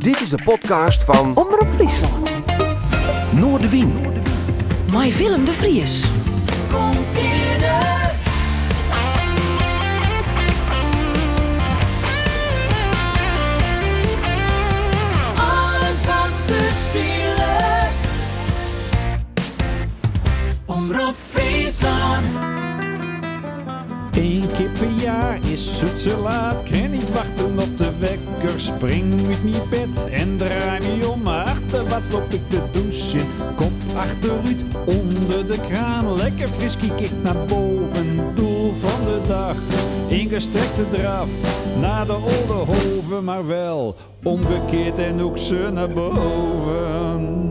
Dit is de podcast van Omroep Friesland. Noorderwien. Met Willem de Vries. Kom verder. Alles wat er speelt. Omroep Friesland. 1 keer per jaar is het zo laat, kan niet wachten op de wekker. Spring uit mijn bed en draai me om. Achterwaarts loop ik de douche in, kop achteruit onder de kraan. Lekker fris kijk ik naar boven, doel van de dag. Ingestrekte draf naar de Oldenhoven, maar wel omgekeerd en ook ze naar boven.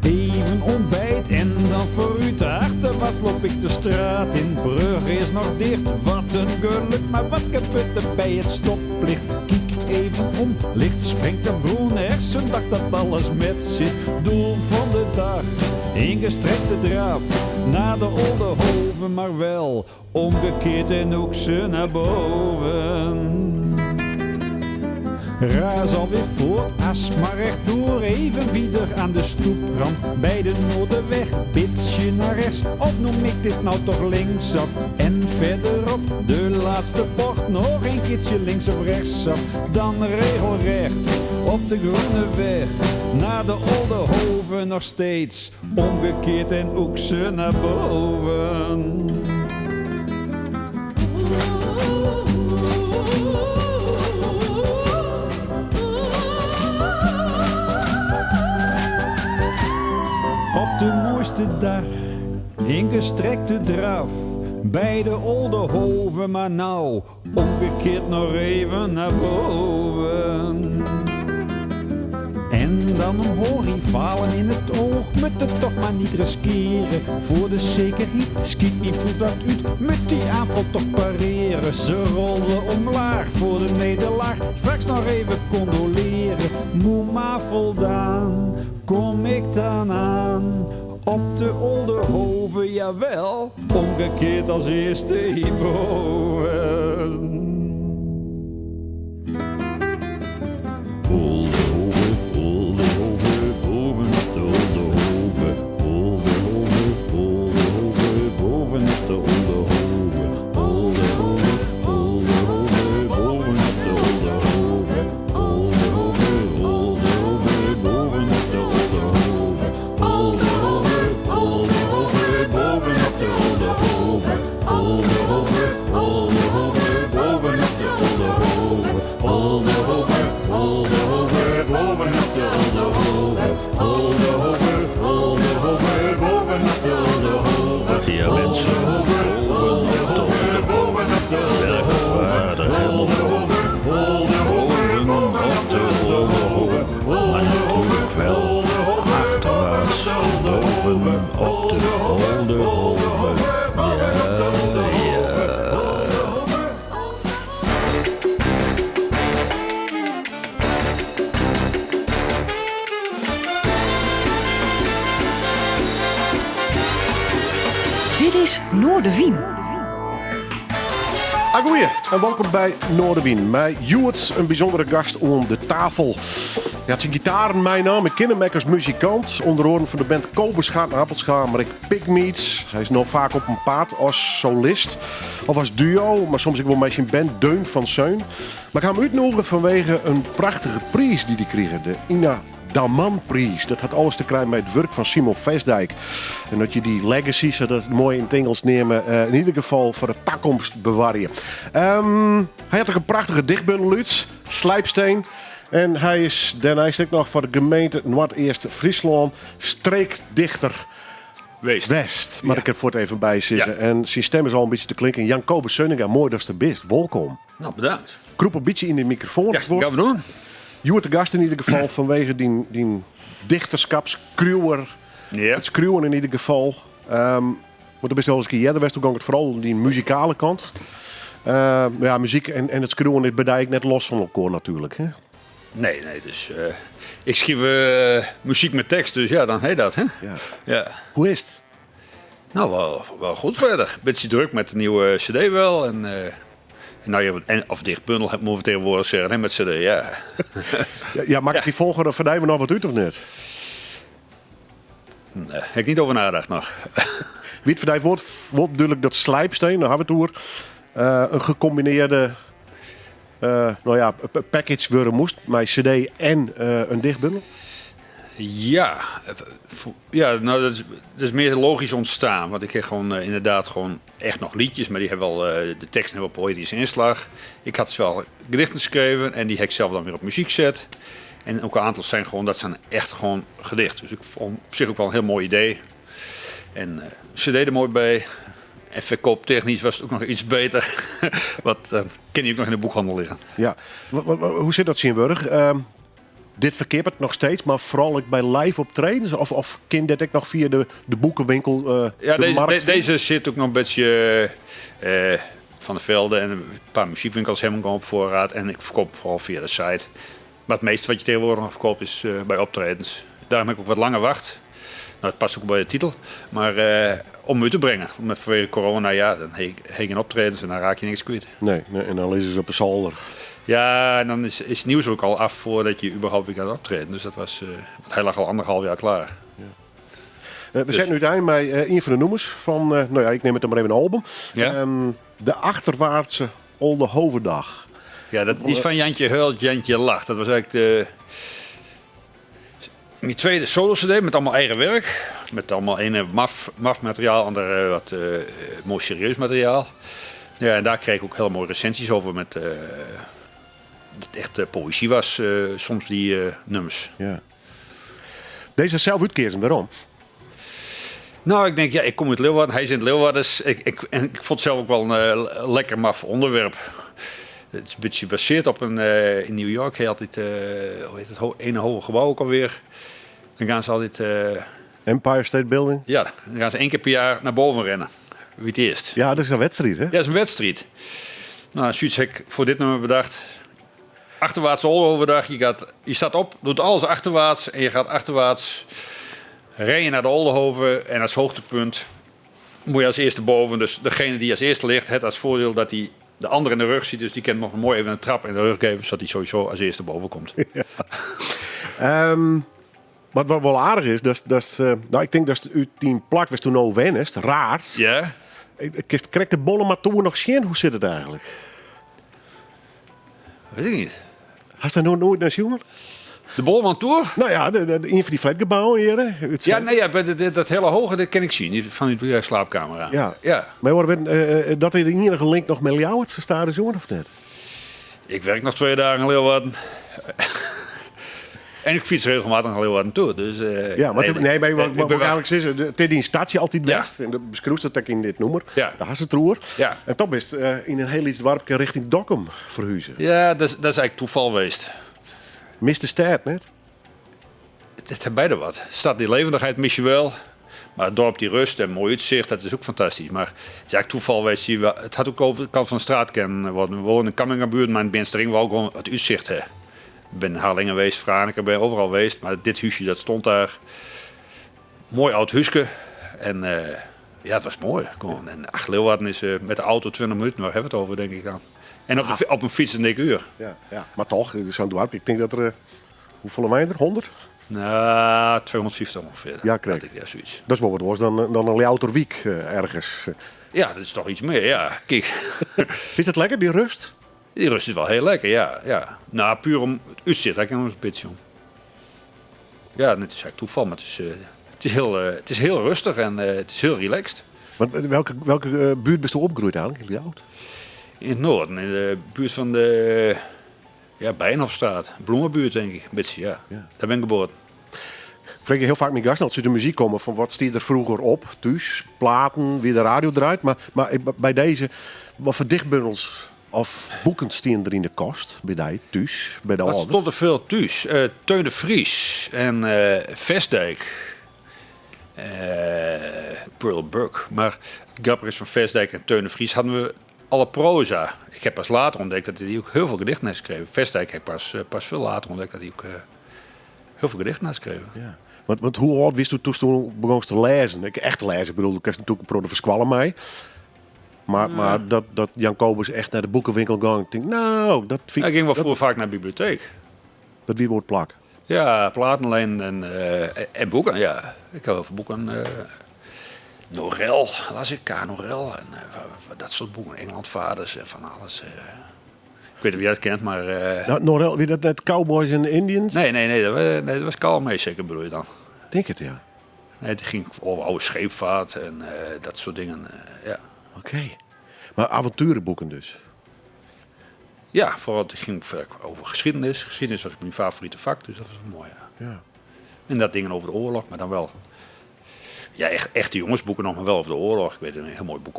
Even ontbijt en dan vooruit. Achterwaarts loop ik de straat in. Brugge is nog dicht, wat een geluk. Maar wat gebeurt er bij het stoplicht? Kijk even om, licht springt de groen. Ergens dacht dat alles met zit. Doel van de dag, ingestrekte draf naar de Oldenhoven, maar wel omgekeerd en ook ze naar boven. Raas alweer voort, as maar rechtdoor, even wieder aan de stoeprand. Bij de Noorderweg, bitsje naar rechts, of noem ik dit nou toch linksaf? En verderop, de laatste bocht, nog een keertje links of rechtsaf. Dan regelrecht, op de groene weg, naar de Oldenhoven nog steeds. Omgekeerd en ook ze naar boven. Op de mooiste dag, ingestrekte draf, bij de Oldenhoven, maar nou, omgekeerd nog even naar boven. En dan omhoog, rivalen in het oog, moet het toch maar niet riskeren. Voor de zekerheid, schiet niet goed wat uit, moet die aanval toch pareren. Ze rollen omlaag voor de nederlaag, straks nog even condoleren. Moe maar voldaan, kom ik dan aan. Op de Oldenhoven, jawel, omgekeerd als eerste hierboven. Oldenhoven, Oldenhoven, boven op de Oldenhoven. Oldenhoven, Oldenhoven, boven op de Oldenhoven. Oldenhoven, Oldenhoven, boven op de Oldenhoven. Oldenhoven, Oldenhoven, boven op de Oldenhoven. Oldenhoven, Oldenhoven, boven op de Oldenhoven. Oldenhoven, Oldenhoven, boven op de Oldenhoven. Oldenhoven, Oldenhoven, boven op de Oldenhoven. Oldenhoven, Oldenhoven, boven op de Oldenhoven. Ja, mensen, boven op de werkwaarde Oldenhoven. Boven op de Oldenhoven. Maar natuurlijk wel achterwaarts boven op de Oldenhoven. Ja, ja. Dit is Noorderwien. Goeie en welkom bij Noorderwien. Met Joerts, een bijzondere gast om de tafel. Ja, het zijn gitaren mijn naam. Ik ken hem ook als muzikant. Onder andere van de band Koberschaat en Appelscha, maar ik Pigmeats. Hij is nog vaak op een paard als solist of als duo, maar soms ook wel met zijn band Deun van Seun. Maar ik ga hem uitnodigen vanwege een prachtige prijs die hij kreeg, de Ina Daman-prijs. Dat had alles te krijgen met het werk van Simon Vestdijk. En dat je die legacy, zodat het mooi in het Engels nemen, in ieder geval voor de toekomst bewaren. Hij had een prachtige dichtbundel uit, Slijpsteen. En hij is daarnaast nog voor de gemeente Noord-Eerst-Friesland streekdichter West. Maar ik heb voor het even bij zitten. Ja. En zijn stem is al een beetje te klinken. Jan Kobus Zeuninga, mooi dat je er bent. Welkom. Nou, bedankt. Kroep een beetje in de microfoon. Ja, gaan we doen. Je wordt de gast in ieder geval vanwege die dichterschapskruwer. Ja. Het skruwen in ieder geval. Want er is wel eens een keer eerder toen ging het vooral om die muzikale kant. Ja, muziek en het skruwen, dit bedij ik net los van elkaar natuurlijk. Hè? Nee, dus ik schreef muziek met tekst, dus ja, dan heet dat, hè? Ja. Hoe is het? Nou, wel goed verder. Beetje druk met de nieuwe cd wel. En Nou ja, of dichtbundel, moeten we tegenwoordig zeggen, hè, met cd, ja. Ja, maak ik die volgende van we nog wat uit of niet? Nee, heb ik niet over nagedacht nog. Wie het van wordt duidelijk dat slijpsteen, daar hebben we het over, een gecombineerde package worden moest, met cd en een dichtbundel. Ja, nou dat is meer logisch ontstaan. Want ik heb gewoon inderdaad gewoon echt nog liedjes, maar die hebben wel de teksten hebben poëtische inslag. Ik had wel gedichten geschreven en die heb ik zelf dan weer op muziek gezet. En ook een aantal zijn gewoon, dat zijn echt gewoon gedichten. Dus ik vond op zich ook wel een heel mooi idee. En cd er mooi bij. En verkooptechnisch was het ook nog iets beter. Wat ken je ook nog in de boekhandel liggen. Ja, hoe zit dat, Sjenburg? Dit verkeert het nog steeds, maar vooral bij live optredens? Of ken dit ik nog via de boekenwinkel? Deze zit ook nog een beetje van de velden. En een paar muziekwinkels hebben hem op voorraad. En ik verkoop vooral via de site. Maar het meeste wat je tegenwoordig nog verkoopt is bij optredens. Daarom heb ik ook wat langer wacht. Nou, het past ook bij de titel. Maar om u te brengen. Met vanwege corona, ja, dan heb je geen optredens en dan raak je niks kwijt. Nee, en dan lezen ze op een zolder. Ja, en dan is het nieuws ook al af voordat je überhaupt weer gaat optreden. Dus dat was, hij lag al 1,5 jaar klaar. We zijn nu uiteindelijk bij een van de noemers van, ik neem het dan maar even een album. Ja? De Achterwaartse Olde Hovendag. Ja, dat is van Jantje Huilt, Jantje Lacht. Dat was eigenlijk mijn tweede solo-cd met allemaal eigen werk. Met allemaal ene maf materiaal, ander wat mooi serieus materiaal. Ja, en daar kreeg ik ook heel mooie recensies over met dat het echt poëzie was, soms die nummers. Ja. Deze is zelf uitkeren, waarom? Nou, ik denk, ja, ik kom uit Leeuwarden, hij is in het Leeuwardens. Ik vond het zelf ook wel een lekker maf onderwerp. Het is een beetje gebaseerd op in New York. Hij altijd, hoe heet het, ene hoge gebouw ook alweer. Dan gaan ze altijd... Empire State Building? Ja, dan gaan ze 1 keer per jaar naar boven rennen. Wie het eerst. Ja, dat is een wedstrijd, hè? Ja, dat is een wedstrijd. Nou, zoiets heb ik voor dit nummer bedacht. Achterwaartse Oldehovendag. Je staat op, doet alles achterwaarts. En je gaat achterwaarts rijden naar de Oldehoven. En als hoogtepunt moet je als eerste boven. Dus degene die als eerste ligt, heeft als voordeel dat hij de andere in de rug ziet. Dus die kan nog mooi even een trap in de rug geven. Zodat hij sowieso als eerste boven komt. Ja. Wat wel aardig is, ik denk dat u die plak was toen al wennest, raar. Ja? Ik krijg de bollen maar toe nog zien. Hoe zit het eigenlijk? Weet ik niet. Had je daar nooit naar jongen? De Bolman Tour? Nou ja, een van die flatgebouwen hier. Hè? Ja, nee, ja, dat hele hoge, dat ken ik zien. Van die slaapkamer. Ja. Maar dat er in ieder link nog met Leeuwarden staat, jongen, of net? Ik werk nog 2 dagen in Leeuwarden. En ik fiets regelmatig naar Leeuwarden toe. Dus, ja, maar ik ben eigenlijk zeggen, het die statie altijd best. Ja. En dat beschrijft het ook in dit nummer. Ja. Daar had het roer. Ja. En toch is in een heel iets dorpje richting Dokkum verhuizen. Ja, dat is eigenlijk toeval geweest. Mist de stad, net? Het heeft beide wat. Stad die levendigheid mis je wel. Maar het dorp die rust en mooi uitzicht, dat is ook fantastisch. Maar het is eigenlijk toeval geweest. Het had ook over de kant van de straat kunnen worden. We wonen in Kammingerbuurt, maar in Benstering wou gewoon het uitzicht hebben. Ik ben in Harlingen geweest, Franeker, ben overal geweest. Maar dit huisje, dat stond daar. Mooi oud huisje. En ja, het was mooi. Gewoon. En Leeuwarden is met de auto 20 minuten, waar hebben we het over, denk ik dan. En op een fiets een dikke uur. Ja. Maar toch, het is zo'n dorp. Ik denk dat er, hoeveel zijn er? 100? Nou, 250 ongeveer. Ja, kreeg. Ja, zoiets. Dat is wel wat worse dan een Leeuwarderwiek ergens. Ja, dat is toch iets meer, ja. Kijk. Is het lekker, die rust? Die rust is wel heel lekker, ja. Nou, puur om het uitzicht, daar kan ik nog eens een beetje om. Ja, het is eigenlijk toeval, maar het is heel rustig en het is heel relaxed. Want welke buurt bist u opgegroeid eigenlijk? Heel oud? In het noorden, in de buurt van de Bijenhofstraat. Bloemenbuurt, denk ik, een beetje, ja. Daar ben ik geboren. Ik vreeg je heel vaak met gasten als ze de muziek komen van wat stier er vroeger op, thuis, platen, wie de radio draait. Maar bij deze, wat voor dichtbundels of boeken stien er in de kast, bij die, thuis, bij de Wat ouder? stond er veel thuis? Teun de Vries en Vestdijk. Pearl Buck. Maar het grappige is van Vestdijk en Teun de Vries hadden we alle proza. Ik heb pas later ontdekt dat hij ook heel veel gedichten heeft geschreven. Vestdijk heb ik pas veel later ontdekt dat hij ook heel veel gedichten heeft geschreven. Ja. Want hoe oud wist u toen begon te lezen? Ik echt lezen, ik bedoel, ik heb natuurlijk een proorde verskwallen mij. Maar dat Jan Kobus echt naar de boekenwinkel ging. Ik denk, nou, dat vind Ik ging wel dat, vroeger vaak naar de bibliotheek. dat wie wordt plak. Ja, platenlijn en boeken. Ja, ik hou over boeken. Norel las ik, K. Norel. En dat soort boeken. Engelandvaders en van alles. Ik weet niet wie je dat kent, maar... Nou, Norel, wie dat net Cowboys en Indians? Nee, dat was Carl mee, zeker bedoel je dan. Denk het, ja. Nee, het ging over oude scheepvaart en dat soort dingen. Ja. Oké. Maar avonturenboeken dus. Ja, vooral het ging over geschiedenis. Geschiedenis was mijn favoriete vak, dus dat was wel mooi. Ja. Ja. En dat dingen over de oorlog, maar dan wel... Ja, echte jongensboeken nog, maar wel over de oorlog. Ik weet een heel mooi boek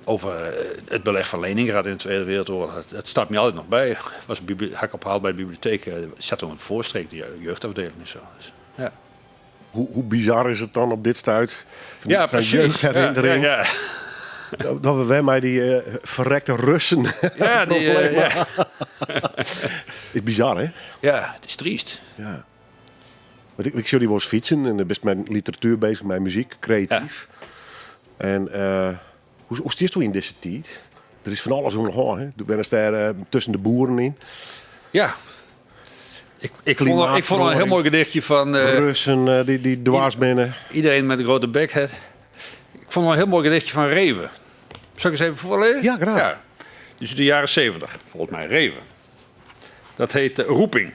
over het beleg van Leningrad in de Tweede Wereldoorlog. Dat staat me altijd nog bij. Had ik opgehaald bij de bibliotheek. Zat er een voorstreek, de jeugdafdeling en zo. Dus, ja. Hoe bizar is het dan op dit stuit? Van Ja, van precies. jeugdherinnering. Ja. Dat we weer met die verrekte Russen. Ja, ja. Is bizar, hè? Ja, het is triest. Ja. Want ik zie jullie wel eens fietsen en best met literatuur bezig, met muziek, creatief. Ja. En hoe stierst u in deze tijd? Er is van alles om nog aan, hè? Du bent daar tussen de boeren in. Ja. Ik vond een heel mooi gedichtje van... Russen die dwars binnen. Iedereen met een grote bek. Ik vond een heel mooi gedichtje van Reven. Zal ik eens even voorlezen? Ja, graag. Ja. Dus in de jaren 70, volgens mij Reven. Dat heet Roeping.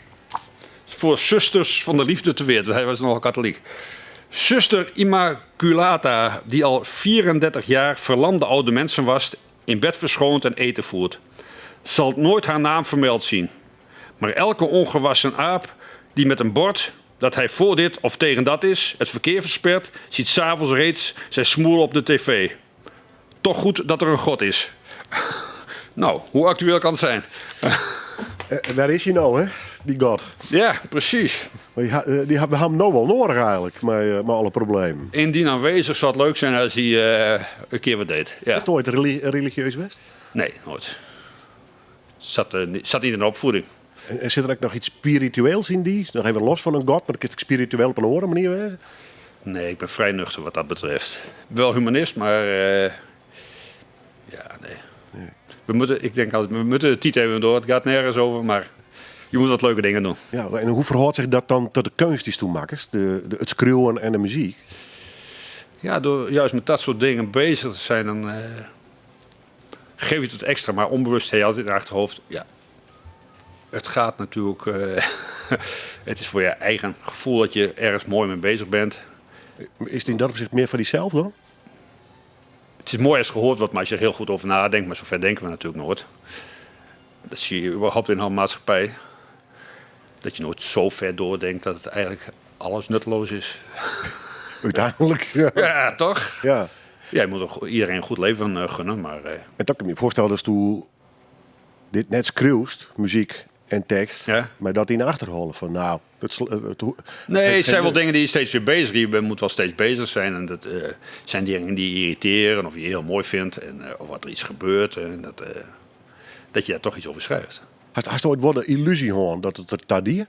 Voor zusters van de liefde te weer. Hij was nogal katholiek. Zuster Immaculata, die al 34 jaar verlamde oude mensen wast, in bed verschoond en eten voert, zal nooit haar naam vermeld zien. Maar elke ongewassen aap die met een bord, dat hij voor dit of tegen dat is, het verkeer verspert, ziet 's avonds reeds zijn smoel op de tv. Toch goed dat er een God is. Nou, hoe actueel kan het zijn? Waar is hij nou, hè? Die God. Ja, precies. Die hebben hem nou wel nodig eigenlijk, met alle problemen. Indien aanwezig zou het leuk zijn als hij een keer wat deed. Ja. Is het ooit religieus West? Nee, nooit. Zat niet in de opvoeding. En zit er ook nog iets spiritueels in die? Nog even los van een God, maar dan is het spiritueel op een andere manier wezen? Nee, ik ben vrij nuchter wat dat betreft. Wel humanist, maar... ja, nee. Ik denk altijd, we moeten de tijd even door. Het gaat nergens over, maar je moet wat leuke dingen doen. Ja, en hoe verhoudt zich dat dan tot de kunstjes toemakers? Het schreeuwen en de muziek? Ja, door juist met dat soort dingen bezig te zijn, dan geef je het extra. Maar onbewust heb je altijd in het achterhoofd. Ja, het gaat natuurlijk... het is voor je eigen gevoel dat je ergens mooi mee bezig bent. Is het in dat opzicht meer van jezelf dan? Het is mooi als gehoord wordt, maar als je er heel goed over nadenkt, maar zover denken we natuurlijk nooit. Dat zie je überhaupt in een maatschappij. Dat je nooit zo ver doordenkt dat het eigenlijk alles nutteloos is. Uiteindelijk, ja. Ja, toch? Ja. Ja, je moet ook iedereen een goed leven gunnen, maar... En dat kan ik me voorstellen dat toen dit net schreeuwt, muziek en tekst, Ja. maar dat in de achterholen van nou... Nee, het zijn wel dingen die je steeds weer bezig... Je moet wel steeds bezig zijn. En dat zijn dingen die je irriteren of je heel mooi vindt. En of wat er iets gebeurt. En dat je daar toch iets over schrijft. Hast je ooit wel de illusie gehad dat het er tadier?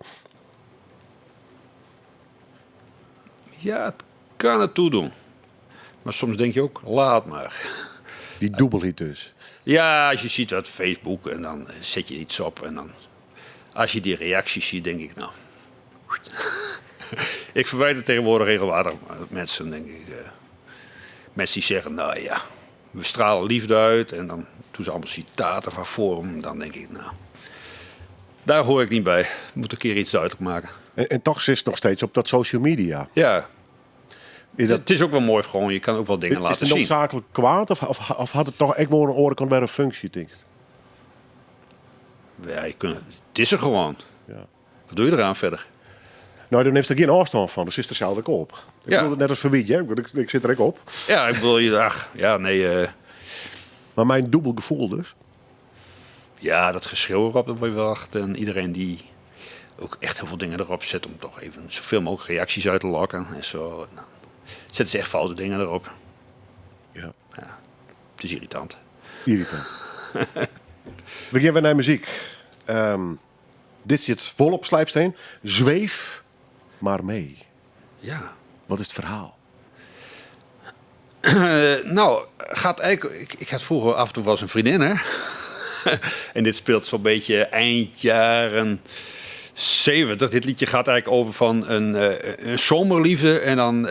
Ja, het kan het toedoen. Maar soms denk je ook, laat maar. Die dubbelhit dus. Ja, als je ziet dat Facebook en dan zet je iets op. En dan, als je die reacties ziet, denk ik, nou... Ik verwijder tegenwoordig regelmatig mensen, denk ik. Mensen die zeggen, nou ja, we stralen liefde uit. En dan doen ze allemaal citaten van Forum. Dan denk ik, nou, daar hoor ik niet bij. Ik moet een keer iets duidelijk maken. En toch zit het nog steeds op dat social media. Ja, Is dat, het is ook wel mooi gewoon. Je kan ook wel dingen is laten het zien. noodzakelijk kwaad of had het toch echt wel een orenkant bij een functie? Denkt? Ja, het is er gewoon. Ja. Wat doe je eraan verder? Nou, dan heeft er geen afstand van. Dus is er zelf ook op. Ik Ja. wil het net als Verwiet, hè? Ik zit er ook op. Ja, ik bedoel, ja, nee... Maar mijn dubbel gevoel dus. Ja, dat geschreeuw erop, dat word je wel echt. En iedereen die ook echt heel veel dingen erop zet om toch even zoveel mogelijk reacties uit te lokken en zo. Nou, zetten ze echt foute dingen erop. Ja. Het is irritant. Irritant. We gaan weer naar muziek. Dit zit vol op slijpsteen. Zweef maar mee. Ja. Wat is het verhaal? Nou, gaat eigenlijk... Ik had vroeger af en toe wel eens een vriendin, hè. En dit speelt zo'n beetje eind jaren 70. Dit liedje gaat eigenlijk over van een zomerliefde. En dan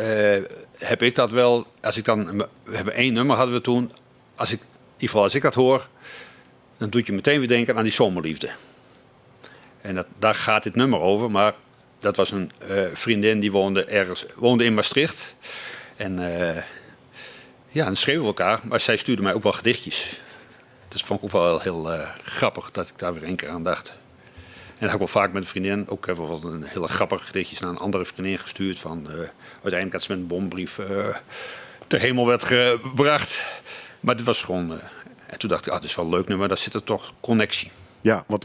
heb ik dat wel... We hebben 1 nummer hadden we toen. In ieder geval als ik dat hoor... dan doet je meteen weer denken aan die zomerliefde. En daar gaat dit nummer over. Maar dat was een vriendin die woonde in Maastricht. En dan schreven we elkaar. Maar zij stuurde mij ook wel gedichtjes. Dat vond ik ook wel heel grappig dat ik daar weer 1 keer aan dacht. En dat heb ik wel vaak met een vriendin. Ook hebben we wel een hele grappige gedichtjes naar een andere vriendin gestuurd. Uiteindelijk had ze met een bombrief ter hemel werd gebracht. Maar dit was gewoon... en toen dacht ik, het is wel een leuk nummer. Daar zit er toch connectie. Ja, want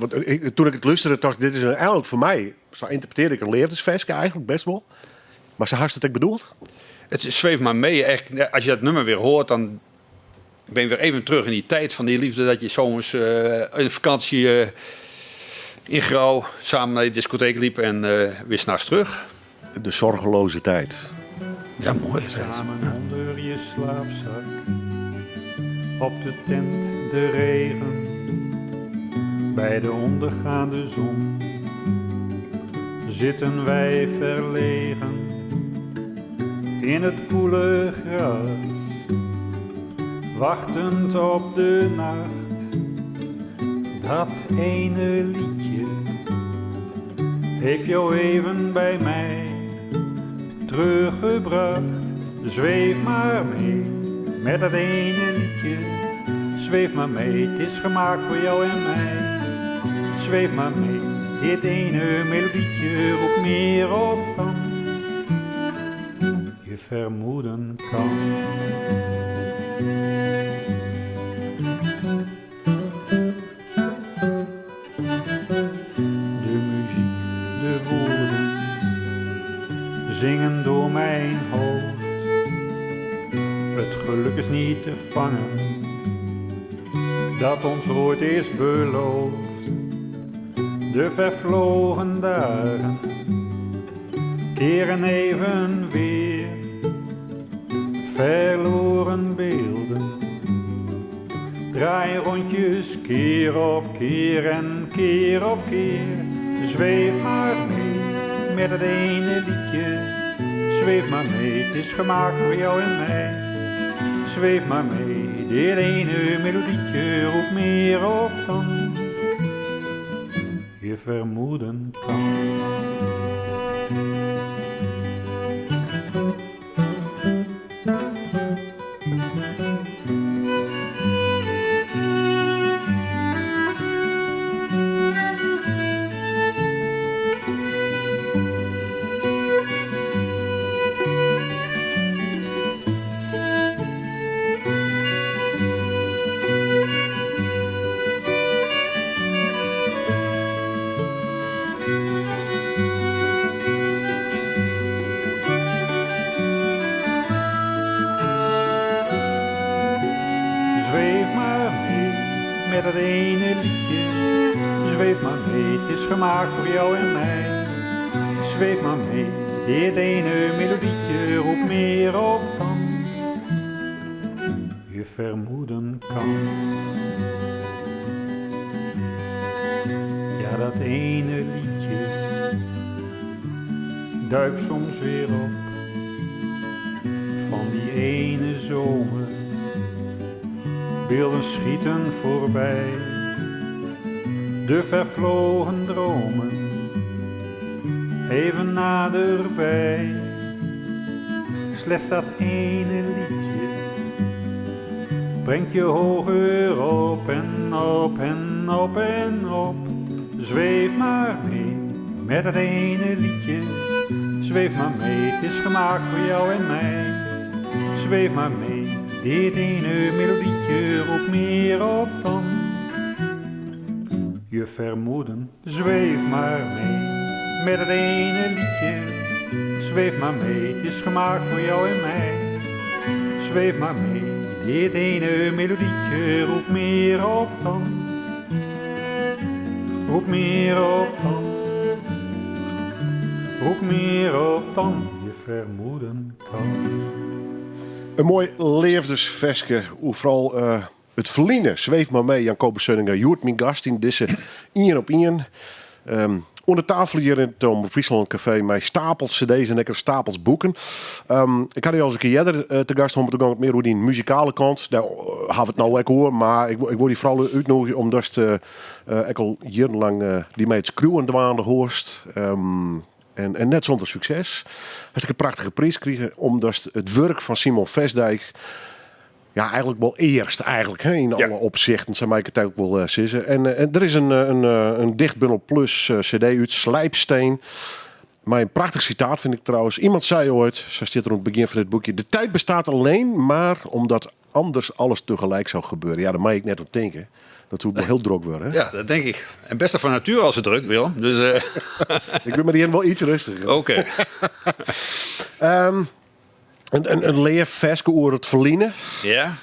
toen ik het luisterde, dacht ik, dit is eigenlijk voor mij... Zo interpreteerde ik een levensversje eigenlijk best wel. Maar zo had het ik bedoeld? Het zweeft maar mee. Echt, als je dat nummer weer hoort, dan ben je weer even terug in die tijd van die liefde. Dat je zomers in vakantie in Grauw samen naar de discotheek liep en weer 's nachts terug. De zorgeloze tijd. Ja, mooi. Samen onder je slaapzak, op de tent de regen, bij de ondergaande zon, zitten wij verlegen in het koele gras, wachtend op de nacht. Dat ene liedje heeft jou even bij mij teruggebracht. Zweef maar mee met dat ene liedje. Zweef maar mee, het is gemaakt voor jou en mij. Zweef maar mee, dit ene melodietje roept meer op dan je vermoeden kan. De muziek, de woorden zingen door mijn hoofd. Het geluk is niet te vangen, dat ons ooit is beloofd. De vervlogen dagen keren even weer, verloren beelden draaien rondjes keer op keer en keer op keer. Zweef maar mee met het ene liedje. Zweef maar mee, het is gemaakt voor jou en mij. Zweef maar mee, dit ene melodietje roept meer op dan je vermoeden kan. Met dat ene liedje, zweef maar mee, het is gemaakt voor jou en mij. Zweef maar mee, dit ene melodietje roept meer op dan je vermoeden kan. Ja, dat ene liedje duikt soms weer op van die ene zomer. Beelden schieten voorbij, de vervlogen dromen even naderbij. Slechts dat ene liedje brengt je hoger op en op en op en op. Zweef maar mee met dat ene liedje. Zweef maar mee, het is gemaakt voor jou en mij. Zweef maar mee. Dit ene melodietje roept meer op dan je vermoeden. Zweef maar mee met het ene liedje. Zweef maar mee, het is gemaakt voor jou en mij. Zweef maar mee, dit ene melodietje roept meer op dan. Roept meer op dan. Roept meer op dan je vermoeden kan. Een mooi leefdesveske. Hoe vooral het verliezen zweeft maar mee. Jan Kobus Zeuninger, Joert, mijn gast in deze 1 op 1. Onder tafel hier in het Omroep Friesland Café met stapels cd's en lekker stapels boeken. Ik had hier al eens een keer eerder te gast om te gaan meer hoe die muzikale kant. Daar hebben we het nou ook hoor, maar ik word die vooral uitnodigen omdat ik al jarenlang die met het screwen dwaande hoorst. En net zonder succes. Heb ik een prachtige prijs gekregen omdat het werk van Simon Vestdijk ja, eigenlijk wel eerst eigenlijk, hè, in alle opzichten. Zou ik het ook wel sissen. En er is een dichtbundel plus cd uit Slijpsteen. Maar een prachtig citaat vind ik trouwens. Iemand zei ooit, zo zit er aan het begin van dit boekje: de tijd bestaat alleen maar omdat anders alles tegelijk zou gebeuren. Ja, daar mag ik net op denken. Dat moet wel heel druk worden. Hè? Ja, dat denk ik. En best van nature als het druk wil. Dus, ik ben met die wel iets rustiger. Oké. Een leerveske over het verliezen. Ja.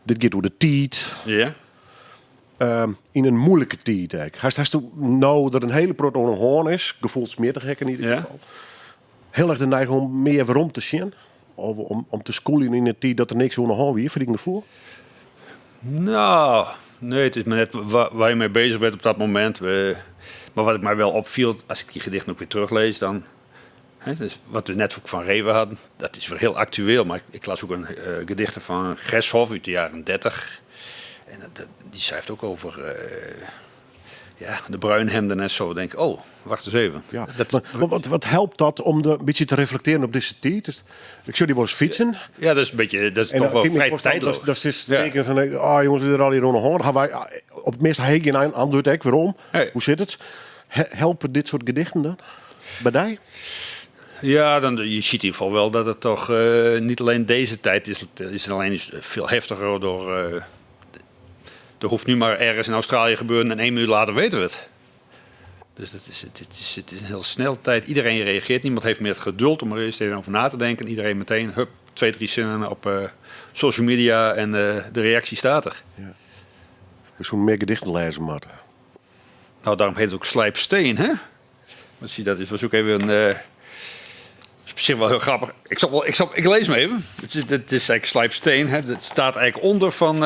Dit gaat door de tijd. Ja. In een moeilijke tijd. Hij toen nou dat een hele proton een hoorn is, gevoelsmetig in ieder geval. Heel erg de neiging om meer waarom te zien. Of om te schoolen in een tijd dat er niks aan de hand weer, vind ik ervoor. Nou, nee, het is maar net waar je mee bezig bent op dat moment. Maar wat ik mij wel opviel, als ik die gedichten ook weer teruglees, dan... Dus wat we net ook van Reven hadden, dat is weer heel actueel. Maar ik las ook een gedichten van Greshoff uit de jaren 30. En die schrijft ook over de bruinhemden en zo. Dan denk ik, oh, wacht eens even. Ja. Wat helpt dat om een beetje te reflecteren op deze tijd? Dus, ik zou die wel eens fietsen. Ja, dat is een beetje, dat is toch wel vrij tijdloos. Dat is teken van, jongens, we er al hier rond de wij op het meeste heen aan antwoord waarom? Hey. Hoe zit het? Helpen dit soort gedichten dan? Bij jij? Ja, je ziet in ieder geval wel dat het toch niet alleen deze tijd is. Het is alleen veel heftiger door... er hoeft nu maar ergens in Australië gebeuren en 1 minuut later weten we het. Dus het is een heel snel tijd. Iedereen reageert. Niemand heeft meer het geduld om er eerst even over na te denken. Iedereen meteen, 2, 3 zinnen op social media en de reactie staat er. Ja. Dus hoe meer gedichten lezen, Marten. Nou, daarom heet het ook Slijpsteen, hè? Want zie, dat was ook even een... op zich wel heel grappig. Ik lees hem even. Het is eigenlijk Slijpsteen. Hè. Het staat eigenlijk onder van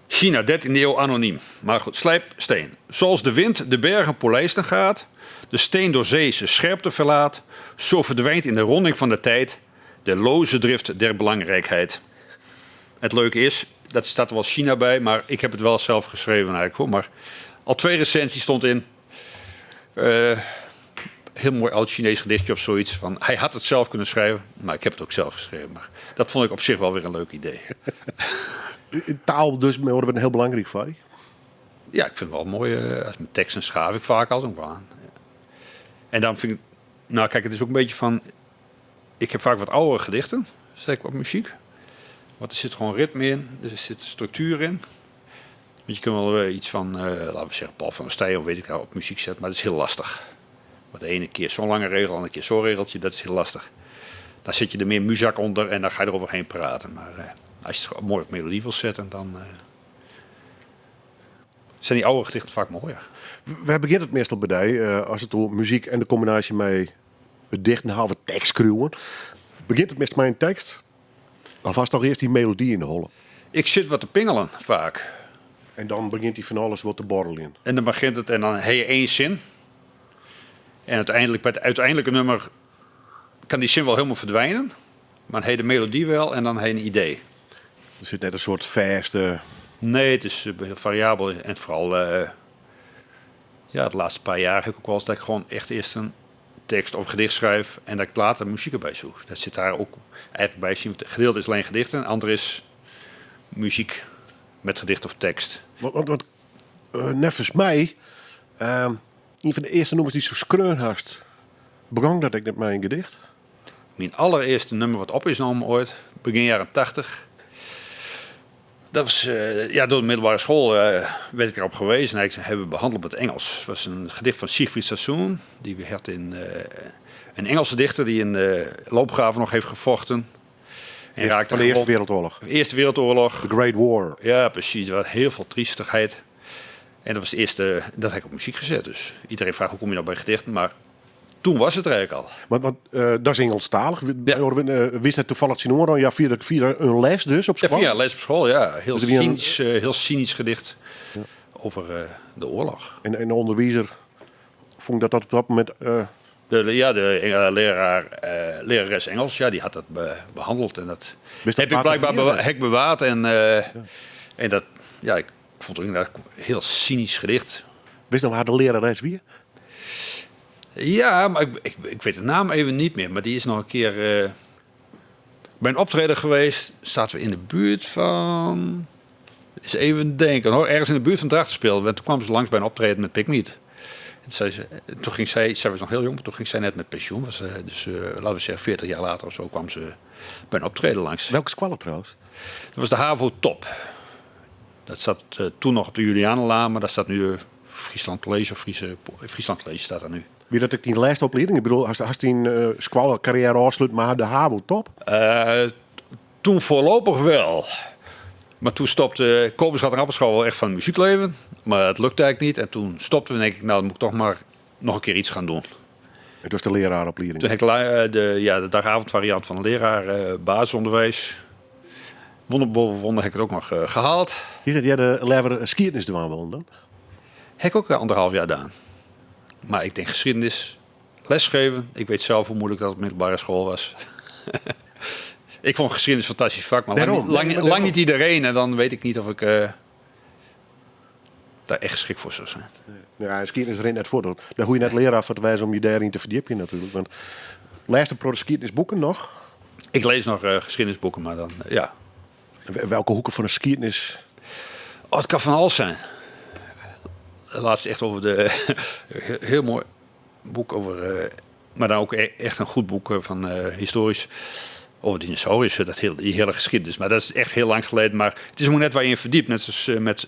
China, 13e eeuw, anoniem. Maar goed, Slijpsteen. Zoals de wind de bergen polijsten gaat, de steen door zee zijn scherpte verlaat, zo verdwijnt in de ronding van de tijd de loze drift der belangrijkheid. Het leuke is, dat staat er wel China bij, maar ik heb het wel zelf geschreven eigenlijk. Hoor. Maar al 2 recensies stond in... heel mooi oud Chinees gedichtje of zoiets. Van, hij had het zelf kunnen schrijven, maar ik heb het ook zelf geschreven. Maar dat vond ik op zich wel weer een leuk idee. Taal dus wordt een heel belangrijk voor je? Ja, ik vind het wel mooi. Als mijn teksten schaaf ik vaak altijd ook wel aan. Ja. En dan vind ik... Nou kijk, het is ook een beetje van... Ik heb vaak wat oudere gedichten, zeg ik op muziek. Want er zit gewoon ritme in, er zit structuur in. Want je kunt wel iets van, laten we zeggen, Paul van der Staaij of weet ik nou op muziek zetten, maar dat is heel lastig. Want de ene keer zo'n lange regel, de andere keer zo'n regeltje, dat is heel lastig. Dan zet je er meer muzak onder en dan ga je eroverheen praten. Maar als je het mooi op melodie wil zetten, dan zijn die oude gedichten vaak mooier. We beginnen het meestal bij die, als het om muziek en de combinatie met het dichten halen, tekst schreeuwen. Begint het meestal met een tekst? Of was toch eerst die melodie in de holle? Ik zit wat te pingelen vaak. En dan begint hij van alles wat te borrelen. En dan begint het en dan heb je 1 zin. En uiteindelijk, bij het uiteindelijke nummer kan die zin wel helemaal verdwijnen. Maar dan heb je de melodie wel en dan heb je een idee. Er zit net een soort verste... Nee, het is heel variabel. En vooral de laatste paar jaar heb ik ook wel eens dat ik gewoon echt eerst een tekst of gedicht schrijf. En dat ik later muziek erbij zoek. Dat zit daar ook eigenlijk bij. Het gedeelte is alleen gedichten. Het andere is muziek met gedicht of tekst. Want nevens mij... een van de eerste nummers die zo skreun had, begon dat ik net met een gedicht. Mijn allereerste nummer wat op is genomen ooit, begin jaren 80. Dat was, door de middelbare school werd ik erop gewezen en ik hebben we behandeld met Engels. Het was een gedicht van Siegfried Sassoon, die we had in een Engelse dichter die in de loopgraven nog heeft gevochten. En van de Eerste Wereldoorlog. Eerste Wereldoorlog. The Great War. Ja, precies. Er was heel veel triestigheid. En dat was het eerste, dat heb ik op muziek gezet. Dus iedereen vraagt hoe kom je nou bij gedichten, maar toen was het er eigenlijk al. Want dat is Engelstalig. Ja. Wist het toevallig zien horen? Ja, via een les dus op Ja, school? via les op school, ja. Heel, Dus wie een- cynisch, heel cynisch gedicht over de oorlog. En de onderwijzer vond dat op dat moment... De lerares Engels, ja, die had dat behandeld. En dat Wist heb dat ik blijkbaar later hek bewaard. En dat, ja, ik vond het inderdaad een heel cynisch gedicht. Wist dan waar de lerares wie? Ja, maar ik weet de naam even niet meer. Maar die is nog een keer bij een optreden geweest. Zaten we in de buurt van... Eens even denken hoor. Ergens in de buurt van Drachtenspeel. En toen kwam ze langs bij een optreden met Pikmiet. Toen ging zij was nog heel jong, maar toen ging zij net met pensioen. Dus laten we zeggen 40 jaar later of zo kwam ze bij een optreden langs. Welke squallen trouwens? Dat was de HAVO Top. Dat zat toen nog op de Julianenlaan, maar daar staat nu Friesland College of Friesland College staat daar nu. Wie dat ik die laatste opleiding? Ik bedoel, als die een squallen carrière afsluit, maar de HAVO top? Toen voorlopig wel. Maar toen stopte Koperschat en Appelschool wel echt van het muziekleven. Maar het lukte eigenlijk niet. En toen stopten we en denk ik, nou dan moet ik toch maar nog een keer iets gaan doen. Het was de leraaropleiding. Toen heb ik de dagavondvariant van leraar basisonderwijs. Wonder boven wonder heb ik het ook nog gehaald. Is dat jij de lever skiertnis doen wel dan? Heb ik ook 1,5 jaar gedaan. Maar ik denk geschiedenis, lesgeven. Ik weet zelf hoe moeilijk dat op middelbare school was. Ik vond geschiedenis een fantastisch vak, maar lang niet iedereen. En dan weet ik niet of ik daar echt geschikt voor zou zijn. Ja, skiertnis erin net voor. Daar hoe je net leraar voor te wijzen om je daarin te verdiepen natuurlijk. Want laatste pro skiertnisboeken nog? Ik lees nog geschiedenisboeken, maar dan ja. Welke hoeken van een skiertnis? Oh, het kan van alles zijn. Laatst echt over de... heel mooi boek over... maar dan ook echt een goed boek van historisch... over dinosauriërs, die hele geschiedenis. Maar dat is echt heel lang geleden. Maar het is ook net waar je in verdiept. Net zoals met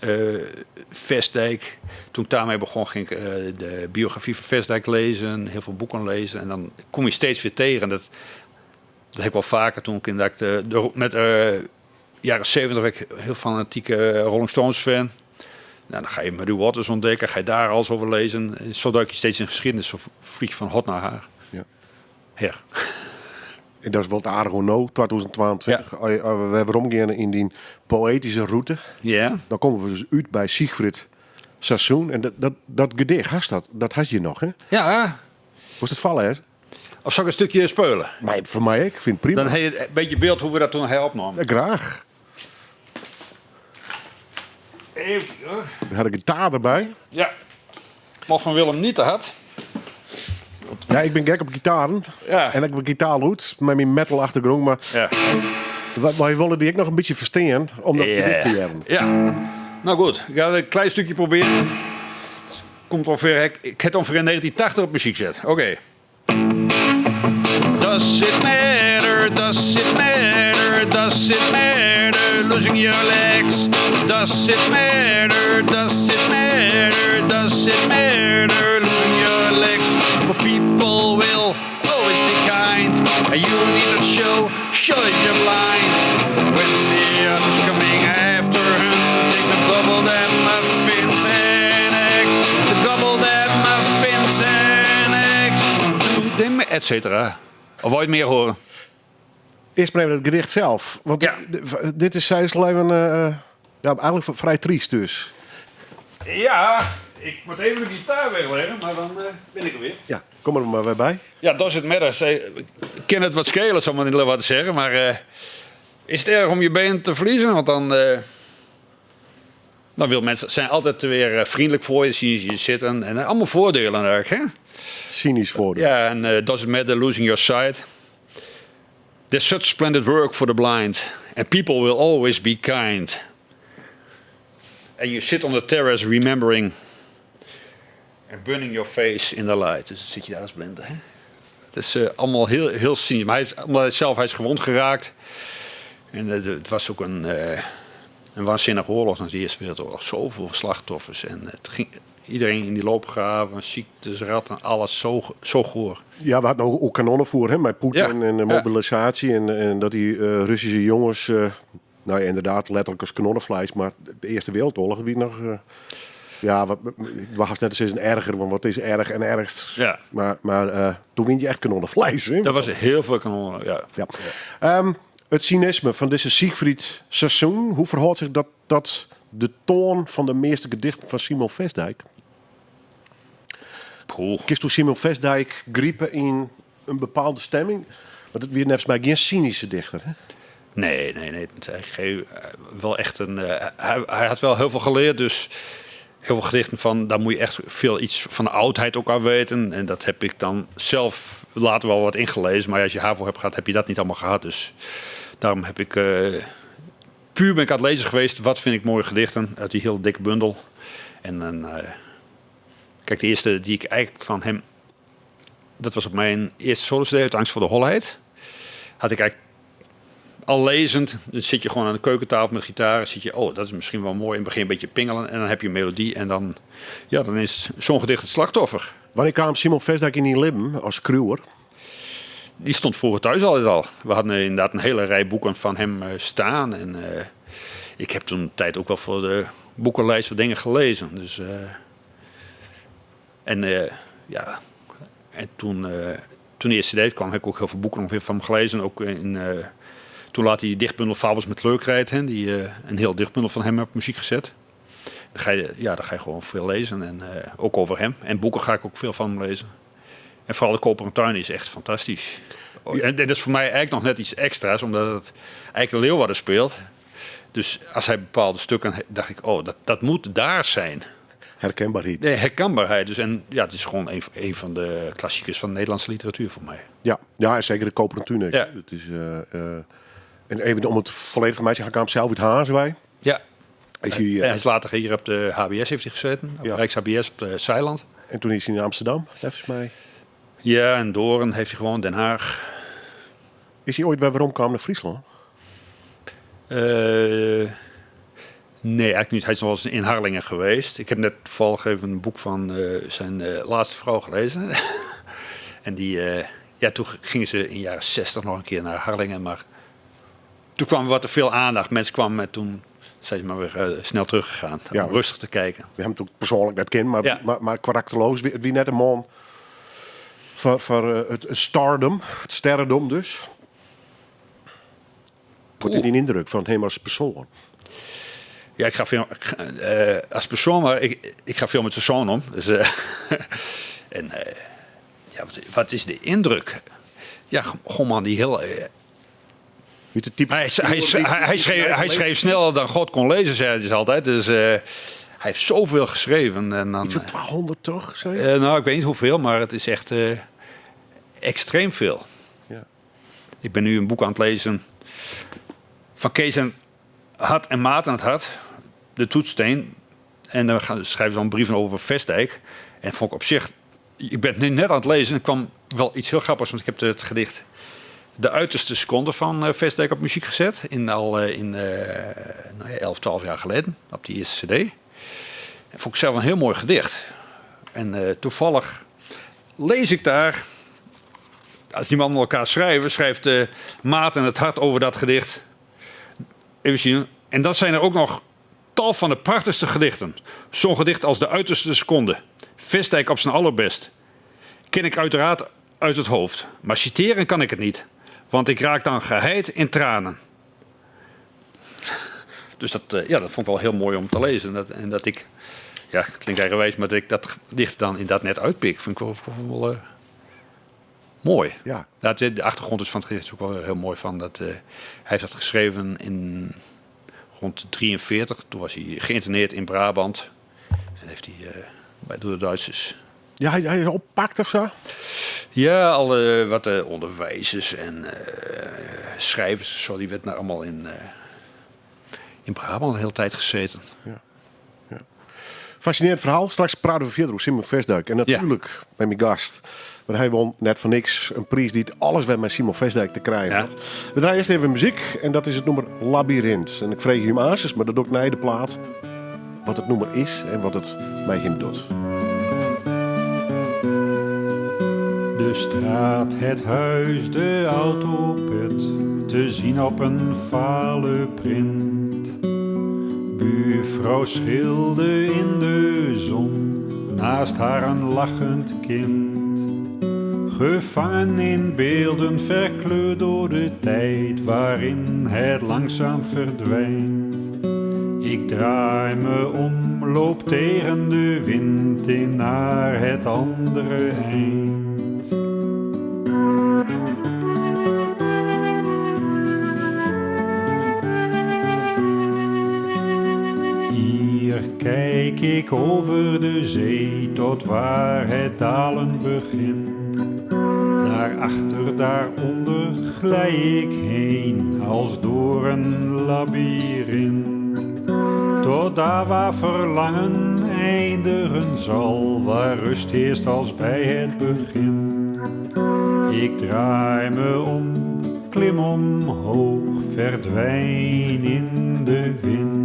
Vestdijk. Toen ik daarmee begon, ging ik de biografie van Vestdijk lezen. Heel veel boeken lezen. En dan kom je steeds weer tegen. En dat heb ik wel vaker toen ik inderdaad... met jaren 70 werd ik heel fanatieke Rolling Stones fan. Nou, dan ga je Muddy Waters ontdekken. Ga je daar alles over lezen. Zo duik je steeds in geschiedenis. Zo vlieg je van hot naar haar. Ja. Her. En dat is wel het aardige no 2022. Ja. We hebben omgegaan in die poëtische route. Ja. Dan komen we dus uit bij Siegfried Sassoon. En dat gedicht, dat had je nog, hè? Ja. Was het vallen, hè? Of zal ik een stukje speulen? Maar voor mij, ik vind het prima. Dan heb je een beetje beeld hoe we dat toen opnamen. Ja, graag. Even hoor. We hadden gitaar erbij. Ja. Wat van Willem niet had. Ja, ik ben gek op gitaren. Ja. En ik ben gitaarloed met mijn metal achtergrond. Maar Ja. wij willen die ook nog een beetje verstaan om dat gedicht te hebben. Ja. Nou goed, ik ga een klein stukje proberen. Het komt ongeveer, ik heb het ongeveer in 1980 op muziek zet. Oké. Does it matter, does it matter, does it matter, losing your legs? Does it matter, does it matter, does it matter, losing your legs? For people will always be kind, and you need to show that you're blind. When the others coming after hunting to gobble them muffins and eggs, to gobble them muffins and eggs, to them, et cetera. Of wil je het meer horen? Eerst maar even het gedicht zelf. Want Ja. dit is even eigenlijk vrij triest dus. Ja, ik moet even de gitaar wegleggen, maar dan ben ik er weer. Ja, kom er maar weer bij. Ja, does it matter? Ik ken het wat schelen, zal ik maar niet wat zeggen. Maar is het erg om je been te verliezen? Want dan wil mensen zijn altijd weer vriendelijk voor je, zien ze je zitten. En allemaal voordelen eigenlijk, hè? Cynisch voordeel. Ja, en does it matter losing your sight? There's such splendid work for the blind. And people will always be kind. And you sit on the terrace remembering. And burning your face in the light. Dus dan zit je daar als blinde. Hè? Het is allemaal heel cynisch. Maar hij is gewond geraakt. En het was ook een waanzinnige oorlog na de Eerste Wereldoorlog. Zoveel slachtoffers. En het ging... Iedereen in die loopgraven, ziektes, ratten, alles zo goor. Ja, we hadden ook kanonnen voor hem met Poetin Ja, en de ja. mobilisatie. En dat die Russische jongens, nou ja, inderdaad letterlijk als kanonnenvlees. Maar de Eerste Wereldoorlog, wie nog... Ja, ik was net eens een erger, want wat is erg en ergst. Ja. Maar toen win je echt kanonnenvlees. Hè? Dat was heel veel kanonnen, ja. Ja. Het cynisme van deze Siegfried Sassoon. Hoe verhoudt zich dat de toon van de meeste gedichten van Simon Vestdijk? Poeh. Kiest toen Simon Vestdijk griepen in een bepaalde stemming? Want het weer net mij geen cynische dichter. Hè? Nee. Het is eigenlijk wel echt een... hij had wel heel veel geleerd, dus heel veel gedichten van... Daar moet je echt veel iets van de oudheid ook aan weten. En dat heb ik dan zelf later wel wat ingelezen. Maar als je HAVO hebt gehad, heb je dat niet allemaal gehad. Dus daarom heb ik... puur ben ik aan het lezen geweest. Wat vind ik mooie gedichten uit die heel dikke bundel. En dan... kijk, de eerste die ik eigenlijk van hem... Dat was op mijn eerste solo-cd uit Angst voor de Holheid. Had ik eigenlijk al lezend. Dan zit je gewoon aan de keukentafel met gitaar. Zit je, oh, dat is misschien wel mooi. In het begin een beetje pingelen. En dan heb je een melodie. En dan, ja, dan is zo'n gedicht het slachtoffer. Wanneer kwam Simon Vestdijk in die Libben als cruwer? Die stond vroeger thuis altijd al. We hadden inderdaad een hele rij boeken van hem staan. En ik heb toen een tijd ook wel voor de boekenlijst wat dingen gelezen. Dus, ja... En toen de eerste CD kwam, heb ik ook heel veel boeken nog weer van hem gelezen. Ook toen laat hij die dichtbundel Fabels met Leukrijd, een heel dichtbundel van hem op muziek gezet. Dan ga je gewoon veel lezen, en ook over hem. En boeken ga ik ook veel van hem lezen. En vooral de Koperen Tuin is echt fantastisch. En dat is voor mij eigenlijk nog net iets extra's, omdat het eigenlijk de Leeuwarden speelt. Dus als hij bepaalde stukken, dacht ik, oh, dat moet daar zijn. Herkenbaarheid. Nee, herkenbaarheid. Dus, en ja, het is gewoon een van de klassiekers van de Nederlandse literatuur voor mij. Ja, en zeker de Koperen Tuin. Ja. Dat is, en even om het volledig te maken, kwam zelf uit Hazewij. Ja. Hij is later hier op de HBS heeft hij gezeten. Op Ja. Rijks-HBS op de Zeiland. En toen is hij in Amsterdam, volgens mij. Ja, en Doorn heeft hij gewoon Den Haag. Is hij ooit bij Waarom kwam naar Friesland? Nee, eigenlijk niet. Hij is nog wel eens in Harlingen geweest. Ik heb net toevallig even een boek van zijn laatste vrouw gelezen. En toen gingen ze in de jaren 60 nog een keer naar Harlingen. Maar toen kwam wat te veel aandacht. Mensen kwamen en toen zijn ze maar weer snel teruggegaan. Ja. Om rustig te kijken. We hebben het ook persoonlijk net kennen, maar, Ja. maar karakterloos. Wie net een man voor het stardom, het sterrendom dus. Wat is die indruk van hem als persoon? Ja, ik ga veel als persoon, maar ik ga veel met zijn zoon om. Dus, wat is de indruk? Ja, gewoon man die heel... Weet je, type Hij schreef sneller dan God kon lezen, zei hij dus altijd. Dus hij heeft zoveel geschreven. En dan, iets van 1200 toch? Zei je? nou, ik weet niet hoeveel, maar het is echt extreem veel. Ja. Ik ben nu een boek aan het lezen van Kees en Hart en Maat aan het Hart. De toetssteen. En dan schrijven ze een brief over Vestdijk. En vond ik op zich... Ik ben het net aan het lezen en kwam wel iets heel grappigs. Want ik heb het gedicht De Uiterste Seconde van Vestdijk op muziek gezet. In 11, 12 jaar geleden. Op die eerste cd. En vond ik zelf een heel mooi gedicht. En toevallig lees ik daar... Als die mannen elkaar schrijven, schrijft Maat en het Hart over dat gedicht. Even zien. En dan zijn er ook nog tal van de prachtigste gedichten. Zo'n gedicht als De Uiterste Seconde. Vestdijk op zijn allerbest. Ken ik uiteraard uit het hoofd. Maar citeren kan ik het niet. Want ik raak dan geheid in tranen. Dus dat vond ik wel heel mooi om te lezen. En dat ik... Ja, het klinkt eigenwijs, maar dat ik dat gedicht dan inderdaad net uitpik. Vind ik wel mooi. Ja. De achtergrond is van het gedicht is ook wel heel mooi van. Hij heeft dat geschreven in rond 43. Toen was hij geïnterneerd in Brabant. En heeft hij door de Duitsers. Ja, hij oppakt of zo? Ja, alle wat onderwijzers en schrijvers. Zo, die werd nou allemaal in Brabant de hele tijd gezeten. Fascinerend verhaal. Straks praten we verder over Simon Vestdijk. En natuurlijk met mijn gast. Want hij won net voor niks een prijs die het alles werd met Simon Vestdijk te krijgen had. We draaien eerst even muziek. En dat is het nummer Labyrinth. En ik vreeg hem aansjes, maar dat doe ik na de plaat. Wat het nummer is en wat het mij hem doet. De straat, het huis, de autoput, te zien op een vale print. Buurvrouw schilde in de zon, naast haar een lachend kind. Gevangen in beelden, verkleurd door de tijd waarin het langzaam verdwijnt. Ik draai me om, loop tegen de wind in naar het andere eind. Hier kijk ik over de zee tot waar het dalen begint. Daarachter, daaronder glij ik heen als door een labyrint. Tot daar waar verlangen eindigen zal, waar rust heerst als bij het begin. Ik draai me om, klim omhoog, verdwijn in de wind.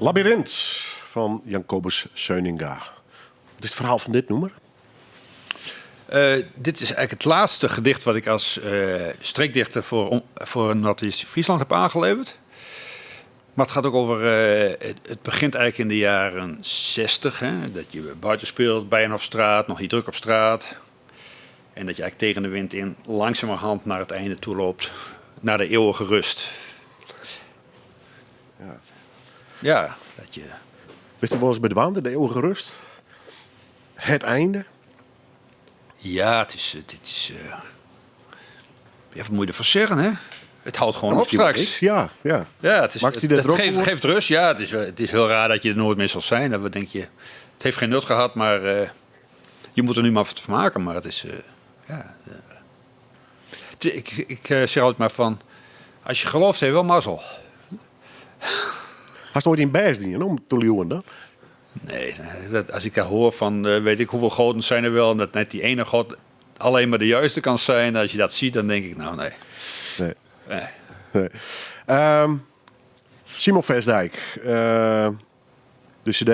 Labyrinth van Jacobus Seuninga. Wat is het verhaal van dit nummer? Dit is eigenlijk het laatste gedicht wat ik als streekdichter voor Noord-Friesland heb aangeleverd. Maar het gaat ook over... het begint eigenlijk in de jaren 60. Hè, dat je buiten speelt, bij en op straat, nog niet druk op straat. En dat je eigenlijk tegen de wind in langzamerhand naar het einde toe loopt. Naar de eeuwige rust. Ja, dat je... Wist je wel eens bij de Waande, de eeuwige rust? Het einde? Ja, het is ja, wat moet je ervan zeggen, hè? Het houdt gewoon op straks. Ja. Ja, het is, Max die dat geeft rust. Ja, het is heel raar dat je er nooit meer zal zijn. Dat denk je, het heeft geen nut gehad, maar je moet er nu maar van maken. Maar het is, ik zeg altijd maar van, als je gelooft, heb je wel mazzel. Hast je ooit in Bijsdingen om te leeuwen dan? Nee, als ik daar hoor van, weet ik hoeveel goden zijn er wel... en dat net die ene god alleen maar de juiste kan zijn... als je dat ziet, dan denk ik, nou nee. Nee. Simon Vestdijk. De cd.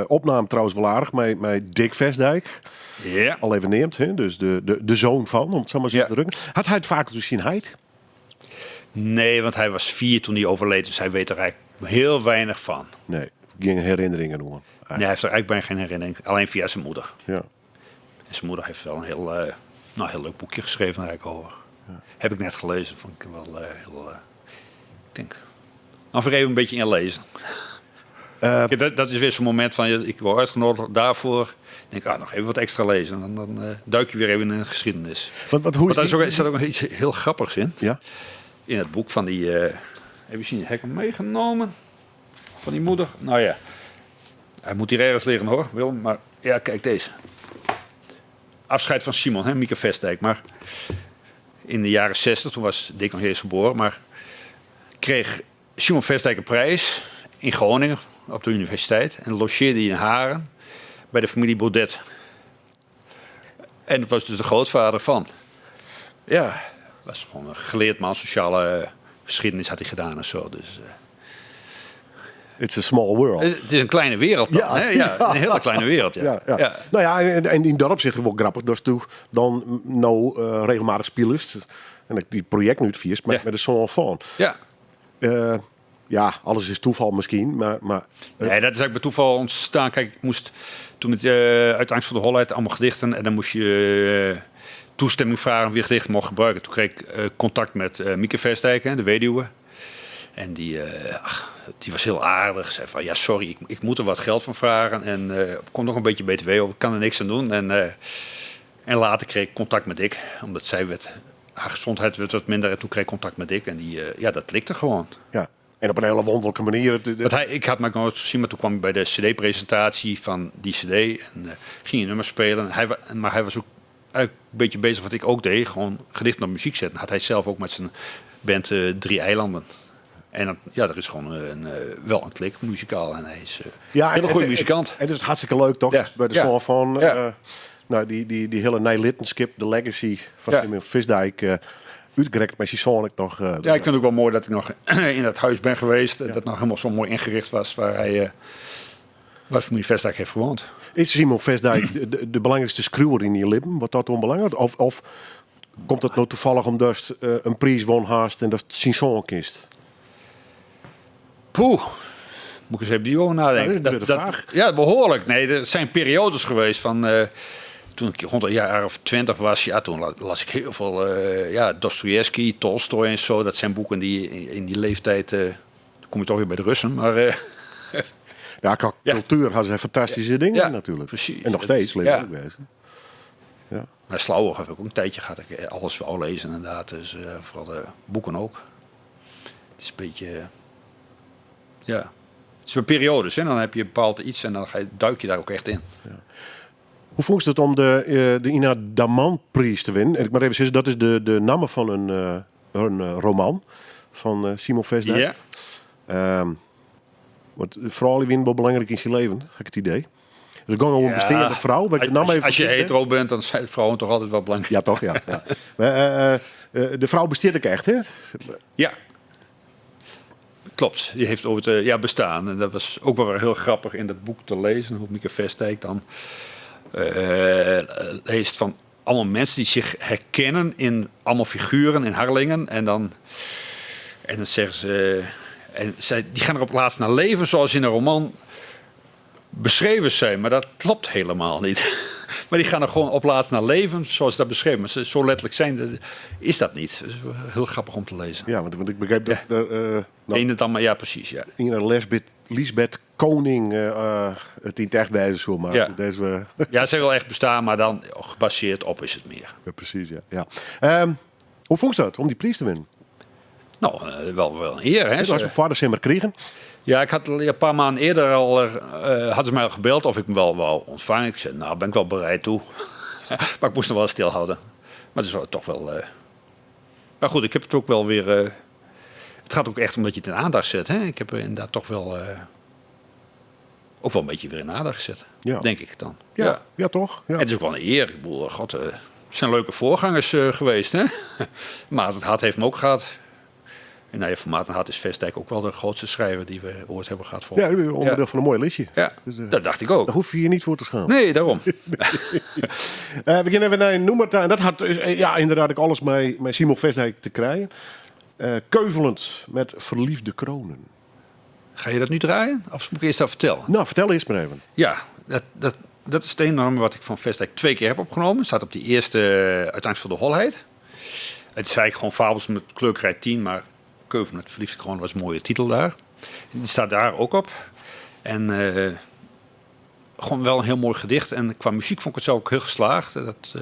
Opname trouwens wel aardig met Dick Vestdijk. Ja. Al even neemt, hè? Dus de zoon van, om het zo maar zo te drukken. Had hij het vaak te zien heid? Nee, want hij was 4 toen hij overleed... dus hij weet er eigenlijk heel weinig van. Nee, geen herinneringen doen. Nee, hij heeft er eigenlijk bijna geen herinnering. Alleen via zijn moeder. Ja. En zijn moeder heeft wel een heel leuk boekje geschreven eigenlijk over. Ja. Heb ik net gelezen. Vond ik wel heel... ik denk... Dan weer even een beetje inlezen. Dat is weer zo'n moment van... Ik word uitgenodigd daarvoor. Ik denk, nog even wat extra lezen. En dan duik je weer even in een geschiedenis. Want daar staat ook nog iets heel grappigs in. Ja? In het boek van die... even zien, heb ik hem meegenomen? Van die moeder? Nou ja. Hij moet hier ergens liggen hoor, Willem. Maar ja, kijk deze. Afscheid van Simon, hè, Mieke Vestdijk. Maar in de jaren 60, toen was Dick nog eens geboren. Maar kreeg Simon Vestdijk een prijs in Groningen op de universiteit. En logeerde hij in Haren bij de familie Baudet. En dat was dus de grootvader van. Ja, was gewoon een geleerd man, sociale geschiedenis had hij gedaan en zo. Dus, it's a small world. Het is een kleine wereld dan, hè? Ja, een hele kleine wereld. Ja. Ja. Nou ja, en in dat opzicht wel grappig. Dat is toch dan regelmatig spelers. En die project nu het viert met de zoon van. Ja. Ja, alles is toeval misschien, maar nee, dat is eigenlijk bij toeval ontstaan. Kijk, ik moest toen met uit Angst voor de Holheid allemaal gedichten... en dan moest je toestemming vragen wie gedichten mocht gebruiken. Toen kreeg ik contact met Mieke Vestdijk, de weduwe. En die was heel aardig. Zei van, ja, sorry, ik moet er wat geld van vragen. En er komt nog een beetje BTW over, ik kan er niks aan doen. En later kreeg ik contact met Dick, omdat haar gezondheid werd wat minder. En toen kreeg ik contact met Dick en dat likte gewoon. Ja. En op een hele wonderlijke manier. Ik had me ook nooit gezien, maar toen kwam ik bij de cd-presentatie van die cd. En ging je nummers spelen. Maar hij was ook eigenlijk een beetje bezig wat ik ook deed. Gewoon gedichten op muziek zetten. Had hij zelf ook met zijn band 3 Eilanden. En er is gewoon wel een klik muzikaal. En hij is een hele goede muzikant. En het is hartstikke leuk toch? Ja. Bij de soort van die hele nijlittenskip, de legacy van Simon Visdijk. Uitgerekt met Sison ik nog. Ik vind het ook wel mooi dat ik nog in dat huis ben geweest. Dat het nog helemaal zo mooi ingericht was. Waar familie Vestdijk heeft gewoond. Is Simon Vestdijk de belangrijkste screwer in je lippen? Wordt dat onbelangrijk? Of komt het nou toevallig omdat een prijs won haast en dat het Sison kist? Poeh. Moet ik eens even die over nadenken. Dat is de vraag. Ja, behoorlijk. Nee, er zijn periodes geweest van... toen ik rond een jaar of 20 was, toen las ik heel veel Dostojevski, Tolstoy en zo. Dat zijn boeken die in die leeftijd... dan kom je toch weer bij de Russen, maar... qua cultuur had ze fantastische dingen natuurlijk. Precies. En nog steeds leven ook bezig. Ja. Maar Slauwer heb ik ook een tijdje gehad. Ik alles wel lezen inderdaad. Dus vooral de boeken ook. Het is een beetje... het is bij periodes. Hè? Dan heb je een bepaald iets en dan duik je daar ook echt in. Ja. Hoe vond je het om de Ina Daman-prijs te winnen? En ik maar even zeggen, dat is de naam van een roman van Simon Vestdijk. Ja. Want vooral win wel belangrijk in zijn leven, heb ik het idee. Er ging om een bestaande vrouw. Als je hetero bent, dan zijn vrouwen toch altijd wel belangrijk. Ja, toch? Ja. De vrouw besteed ik echt, hè? Ja. Klopt, die heeft ooit bestaan. En dat was ook wel weer heel grappig in dat boek te lezen. Hoe Mieke Vestdijk dan leest van allemaal mensen die zich herkennen in allemaal figuren in Harlingen. En dan zeggen ze... die gaan er op laatst naar leven zoals in een roman beschreven zijn. Maar dat klopt helemaal niet. Maar die gaan er gewoon op laatst naar leven zoals dat beschreven. Maar zo letterlijk zijn, is dat niet. Dat is heel grappig om te lezen. Ja, want ik begreep dat... ja, precies. Ja. Lisbeth Koning het in het echt wijze zo maar. Ja. Ja, zij wil echt bestaan, maar dan gebaseerd op is het meer. Ja, precies, ja. Hoe vond je dat om die prijs te winnen? Nou, wel een eer. Hè? Dat was mijn vader ze maar kregen. Ja, ik had een paar maanden eerder hadden ze mij al gebeld of ik hem wel wou ontvangen. Ik zei, nou, ben ik wel bereid toe. Maar ik moest nog wel stilhouden. Maar het is toch wel... Maar goed, ik heb het ook wel weer... Het gaat ook echt omdat je het in aandacht zet. Hè? Ik heb inderdaad toch wel... ook wel een beetje weer in aandacht gezet. Ja. Denk ik dan. Ja, toch? Ja. Het is ook wel een eer. Ik bedoel, god, het zijn leuke voorgangers geweest. Hè? Maar het hart heeft me ook gehad. En naar je formaat en Hart is Vestdijk ook wel de grootste schrijver die we ooit hebben gehad. Ja, onderdeel van een mooi listje. Ja, dus, dat dacht ik ook. Daar hoef je je niet voor te schamen. Nee, daarom. We gaan even naar een noemer. En dat had inderdaad ook alles met Simon Vestdijk te krijgen. Keuvelend met Verliefde Kronen. Ga je dat nu draaien? Of moet ik eerst dat vertellen? Nou, vertel eerst maar even. Ja, dat is het enorme wat ik van Vestdijk 2 keer heb opgenomen. Het staat op die eerste Uit angst voor de holheid. Het is eigenlijk gewoon fabels met kleurkrijt 10, maar Keuvelend met Verliefde Kronen was een mooie titel daar. Die staat daar ook op. En gewoon wel een heel mooi gedicht. En qua muziek vond ik het zo ook heel geslaagd. Dat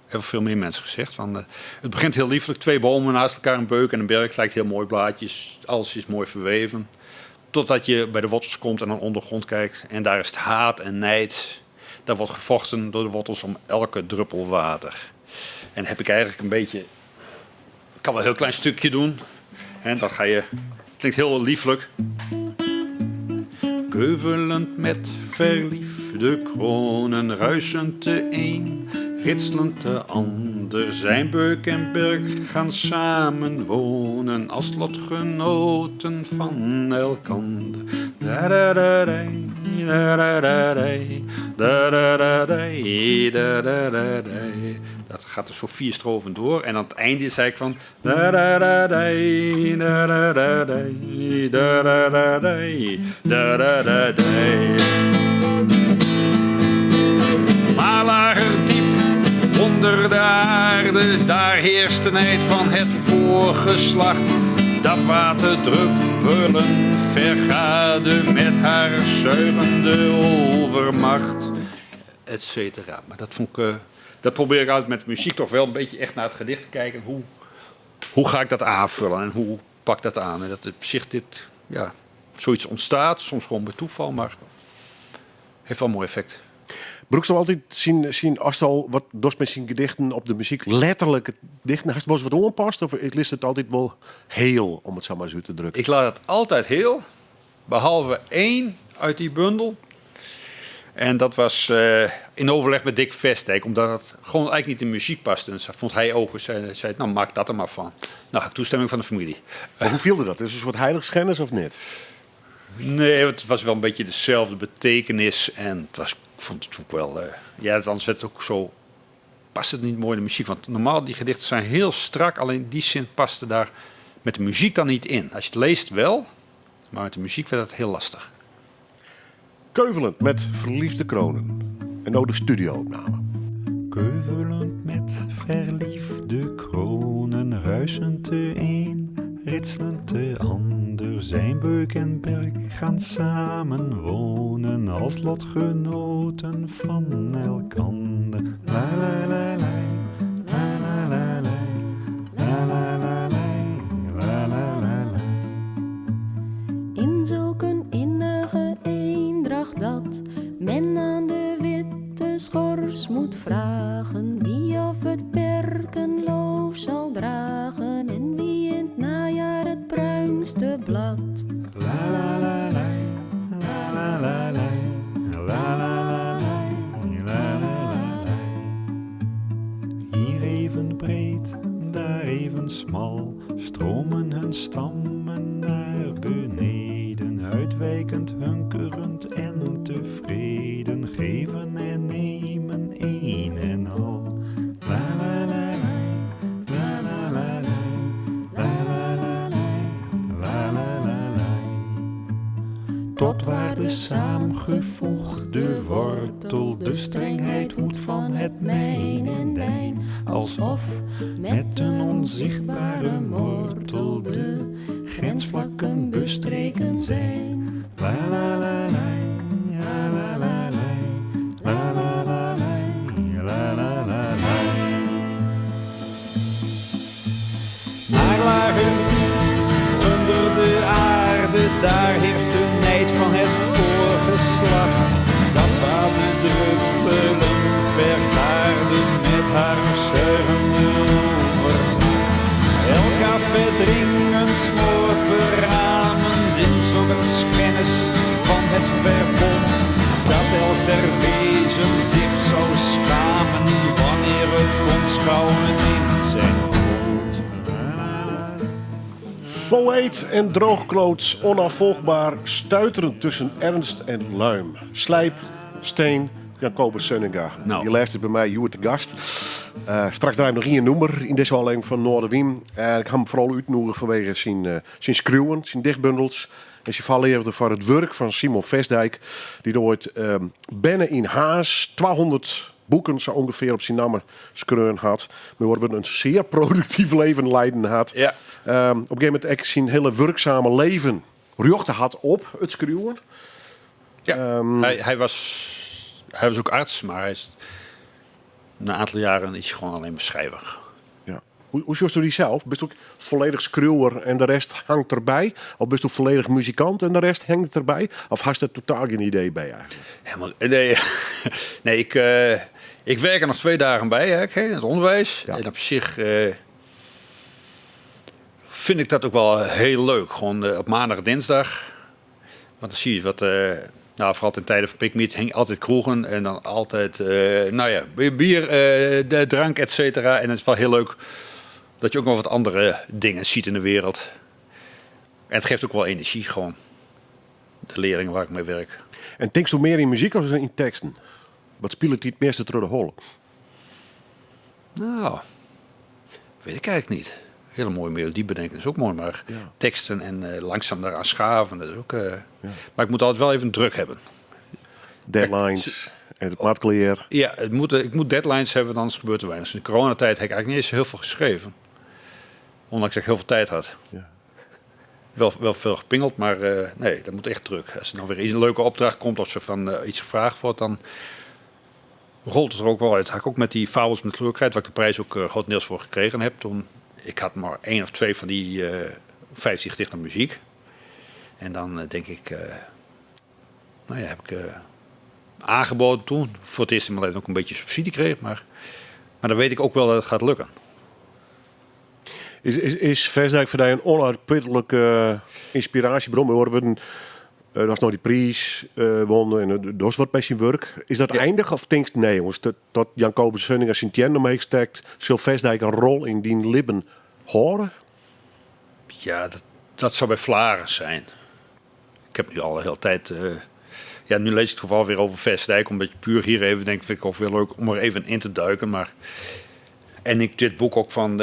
hebben veel meer mensen gezegd. Van, het begint heel lieflijk. 2 bomen naast elkaar, een beuk en een berg. Het lijkt heel mooi blaadjes. Alles is mooi verweven. Totdat je bij de wortels komt en aan de ondergrond kijkt. En daar is het haat en nijd. Daar wordt gevochten door de wortels om elke druppel water. En heb ik eigenlijk een beetje... Ik kan wel een heel klein stukje doen. En dan ga je... Klinkt heel lieflijk. Keuvelend met verliefde kronen, ruisend de een, ritselend de ander. Zijn beuk en berg gaan samen wonen als lotgenoten van elkander. Da da da da da da da da da da da da da da. Dat gaat er zo 4 strofen door. En aan het einde zei ik van... Da da da da da da da da da da da da da da. Maar lager diep onder de aarde, daar heerst de nijd van het voorgeslacht. Dat waterdruppelen vergade met haar zuigende overmacht. Etcetera. Maar dat vond ik... Dat probeer ik altijd met muziek toch wel een beetje echt naar het gedicht te kijken. Hoe ga ik dat aanvullen en hoe pak dat aan. En dat op zich zoiets ontstaat, soms gewoon bij toeval, maar heeft wel een mooi effect. Broekst nog altijd zien als het al wat dos met zijn gedichten op de muziek letterlijk het dichten. Heeft het wel eens wat onpast of is het altijd wel heel, om het zo maar zo te drukken? Ik laat het altijd heel, behalve 1 uit die bundel. En dat was in overleg met Dick Vestdijk, omdat het gewoon eigenlijk niet in muziek paste. En dat vond hij ook. Dus hij zei, nou maak dat er maar van. Nou, toestemming van de familie. Maar hoe viel dat? Is het een soort heiligschennis of niet? Nee, het was wel een beetje dezelfde betekenis. En het was, ik vond het ook wel... anders werd het ook zo... Past het niet mooi in de muziek. Want normaal, die gedichten zijn heel strak. Alleen in die zin paste daar met de muziek dan niet in. Als je het leest wel, maar met de muziek werd het heel lastig. Keuvelend met verliefde kronen. En nou de studio-opname. Keuvelend met verliefde kronen, ruisend de een, ritselend de ander. Zijn beuk en berk gaan samen wonen als lotgenoten van elkander. La la la la, la la la la, la la la la, la la la la. In zulk een innige eendracht dat men aan de witte schors moet vragen wie of het perkenloof zal dragen en wie in het najaar het bruinste blad. La la la la, la la la la, la la la la, la la la la. Hier even breed, daar even smal, stromen hun stammen naar beneden, uitwijkend, hunkerend en tevreden, geven en nemen een en al. La la la la, la la la la, la la la la, la la la la. Tot waar de saamgevoegde wortel de strengheid hoedt van het mijn en dijn, alsof met een onzichtbare mortel de grensvlakken bestreken zijn. La la la la, la la la la, la la la la, la la la la. Naar lagen onder de aarde, daar heerst de nijd van het voorgeslacht. Dat waterdruppelen vergaarde met haar zuigende overmacht. Elka verdringend open ramen, in zo'n schennis van het verbond. Dat elk der wezen zich zou schamen, wanneer het kon schouwen in zijn grond. Poëet en droogkloots, onafvolgbaar, stuiterend tussen ernst en luim. Slijp, Steen, Jacobus Sunninga. Nou. Die luistert bij mij, Joert de Gast. Straks draai ik nog één nummer in deze aflevering van Noorderwien. Ik ga hem vooral uitnodigen vanwege zijn schreeuwen, zijn dichtbundels. En zijn valleerde voor het werk van Simon Vestdijk. Die er ooit binnen in Haas 200 boeken zo ongeveer op zijn naam schreeuwen had. We hebben een zeer productief leven leiden had. Ja. Op een gegeven moment ook zijn hele werkzame leven rjochte had op het schreeuwen. Ja, hij was ook arts, maar hij is na een aantal jaren is hij gewoon alleen maar schrijver. Ja. Hoe zoest u die zelf? Bist u ook volledig schreeuwer en de rest hangt erbij? Of bist u volledig muzikant en de rest hangt erbij? Of had je er totaal geen idee bij eigenlijk? Helemaal, nee, ik werk er nog 2 dagen bij, hè, in het onderwijs. Ja. En op zich vind ik dat ook wel heel leuk. Gewoon op maandag en dinsdag. Want dan zie je wat... vooral ten tijde van Pikmeet hing altijd kroegen. En dan altijd bier, de drank, et cetera. En het is wel heel leuk dat je ook nog wat andere dingen ziet in de wereld. En het geeft ook wel energie, gewoon. De leerlingen waar ik mee werk. En denkst u meer in muziek of in teksten? Wat speelt die het meeste terug de hol? Nou, weet ik eigenlijk niet. Hele mooie melodie bedenken is ook mooi, maar Ja. teksten en langzaam daaraan schaven, dat is ook... Maar ik moet altijd wel even druk hebben. Deadlines en het maatclear. Ja, ik moet deadlines hebben, anders gebeurt er weinig. Dus in de coronatijd heb ik eigenlijk niet eens heel veel geschreven. Ondanks dat ik heel veel tijd had. Ja. Wel veel gepingeld, maar nee, dat moet echt druk. Als er nou weer een leuke opdracht komt of er van iets gevraagd wordt, dan rolt het er ook wel uit. Had ik ook met die Fabels met kleurkrijt, waar ik de prijs ook grotendeels voor gekregen heb. Toen, ik had maar 1 of 2 van die 15 gedichten muziek. En dan denk ik, heb ik aangeboden toen. Voor het eerst in mijn leven ook een beetje subsidie kreeg. Maar dan weet ik ook wel dat het gaat lukken. Is Vestdijk voor jou een onuitputtelijke inspiratiebron? We horen er was nog die prijs wonnen en dat was wat bij zijn werk. Is dat eindig of denk je, nee jongens, tot Jan Kobus Hunning als Sint-Jen omheen steekt, zal Vestdijk een rol in die libben horen? Ja, dat zou bij Vlaren zijn. Ik heb nu al de hele tijd... nu lees ik toevallig weer over Vestdijk. Een beetje puur hier even, denk ik ook weer leuk om er even in te duiken. Maar... En ik dit boek ook van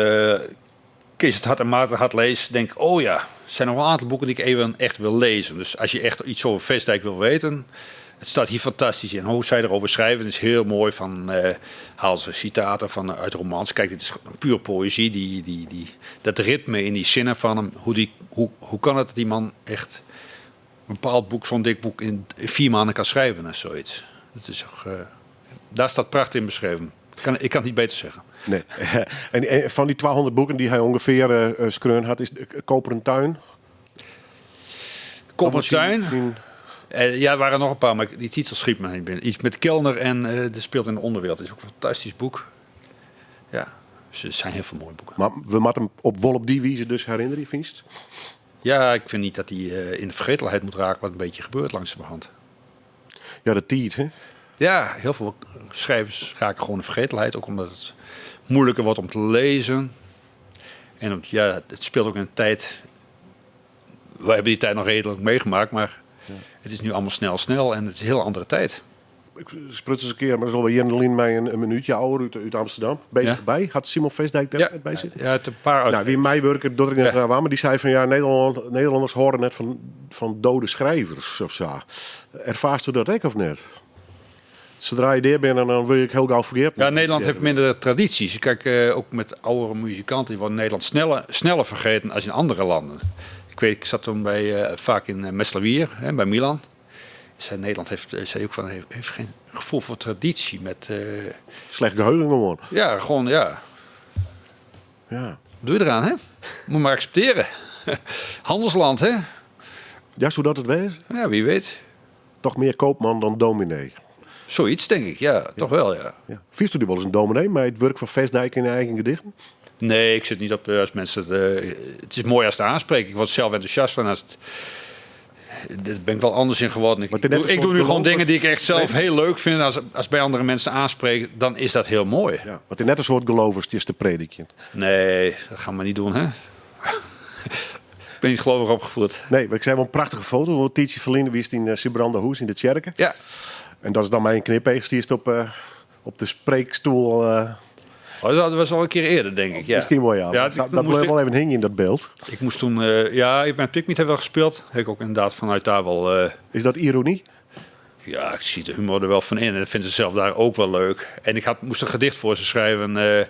Kees het Hart en Maarten Hart lees, denk ik, oh ja, er zijn nog wel een aantal boeken die ik even echt wil lezen. Dus als je echt iets over Vestdijk wil weten, het staat hier fantastisch in. Hoe zij erover schrijven is heel mooi. Haal ze citaten uit romans. Kijk, dit is puur poëzie. Dat ritme in die zinnen van hem. Hoe kan het dat die man echt een bepaald boek, zo'n dik boek, in 4 maanden kan schrijven en zoiets. Dat is daar staat prachtig in beschreven. Ik kan het niet beter zeggen. Nee. En van die 200 boeken die hij ongeveer schreeuwen had, is Koperen Tuin? Koperen Tuin? Ja, er waren nog een paar, maar die titel schiet me niet binnen. Iets met Kellner en de speelt in de onderwereld. Dat is ook een fantastisch boek. Ja, dus er zijn heel veel mooie boeken. Maar we moeten hem op die wijze dus herinneren, vind je? Ja, ik vind niet dat hij in de vergetelheid moet raken wat een beetje gebeurt langzamerhand. Ja, de tijd, hè? Ja, heel veel schrijvers raken gewoon in vergetelheid. Ook omdat het moeilijker wordt om te lezen. En het speelt ook in een tijd... We hebben die tijd nog redelijk meegemaakt, maar het is nu allemaal snel en het is een heel andere tijd. Ik sprut eens een keer, maar dat is alweer hier in de lijn mij een minuutje ouder uit Amsterdam. Bezig bij. Had Simon Vestdijk daar net bij zitten? Ja, het een paar uit. Nou, wie mij werken, dat ik net aan, maar die zei van ja, Nederlanders horen net van dode schrijvers of zo. Ervaarst u dat ook of net? Zodra je daar bent, dan wil ik heel gauw vergeten. Ja, Nederland heeft minder tradities. Kijk, ook met oudere muzikanten, die worden in Nederland sneller vergeten als in andere landen. Ik zat toen vaak in Messlawier, bij Milan. Nederland heeft geen gevoel voor traditie. Met, slecht geheugen gewoon. Ja, gewoon, ja. Doe je eraan, hè? Moet maar accepteren. Handelsland, hè? Ja, zodat het wees? Ja, wie weet. Toch meer koopman dan dominee. Zoiets, denk ik, ja. Toch wel, ja. Vies u wel eens een dominee met het werk van Vestdijk in eigen gedichten? Nee, ik zit niet op als mensen... het is mooi als het aanspreken. Ik word er zelf enthousiast van. Daar ben ik wel anders in geworden. Ik doe nu gewoon dingen die ik echt zelf heel leuk vind. Als bij andere mensen aanspreken, dan is dat heel mooi. Ja, wat is net een soort gelovertjes te prediken. Nee, dat gaan we niet doen, hè? Ik ben niet gelovig opgevoed. Nee, maar ik zei wel een prachtige foto. Hoe Tietje Verlinde wist in Sibranderhoes in de Tjerken. Ja. En dat is dan mijn knipeeg. Die is op de spreekstoel... dat was al een keer eerder, denk ik. Ja. Misschien wel, ja. Dat bleef wel even hingen in dat beeld. Ik moest toen... ik ben Pikmiet hebben wel gespeeld. Heb ik ook inderdaad vanuit daar wel... Is dat ironie? Ja, ik zie de humor er wel van in. En dat vinden ze zelf daar ook wel leuk. En ik moest een gedicht voor ze schrijven...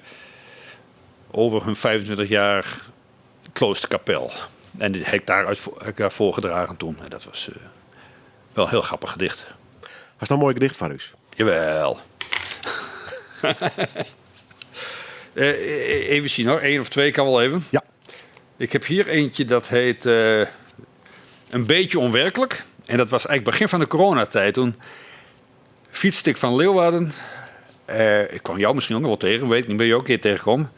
over hun 25 jaar kloosterkapel. En die heb ik daar voorgedragen toen. En dat was wel een heel grappig gedicht. Is dat een mooi gedicht van u? Jawel. Even zien hoor, 1 of 2 kan wel even. Ja. Ik heb hier eentje dat heet Een beetje onwerkelijk. En dat was eigenlijk begin van de coronatijd. Toen fietste ik van Leeuwarden. Ik kwam jou misschien ook nog wel tegen, weet ik niet, ben je ook een keer tegengekomen.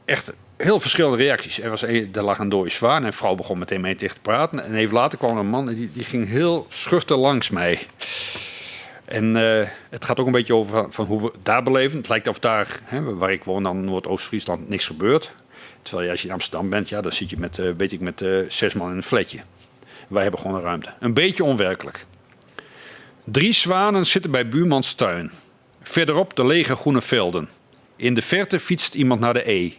Echt heel verschillende reacties. Er lag een dode zwaan en een vrouw begon meteen mee tegen te praten. En even later kwam een man en die ging heel schuchter langs mij. En het gaat ook een beetje over van hoe we daar beleven. Het lijkt of daar, waar ik woon, dan Noordoost-Friesland, niks gebeurt. Terwijl als je in Amsterdam bent, dan zit je met 6 man in een flatje. Wij hebben gewoon een ruimte. Een beetje onwerkelijk. 3 zwanen zitten bij buurmans tuin. Verderop de lege groene velden. In de verte fietst iemand naar de E.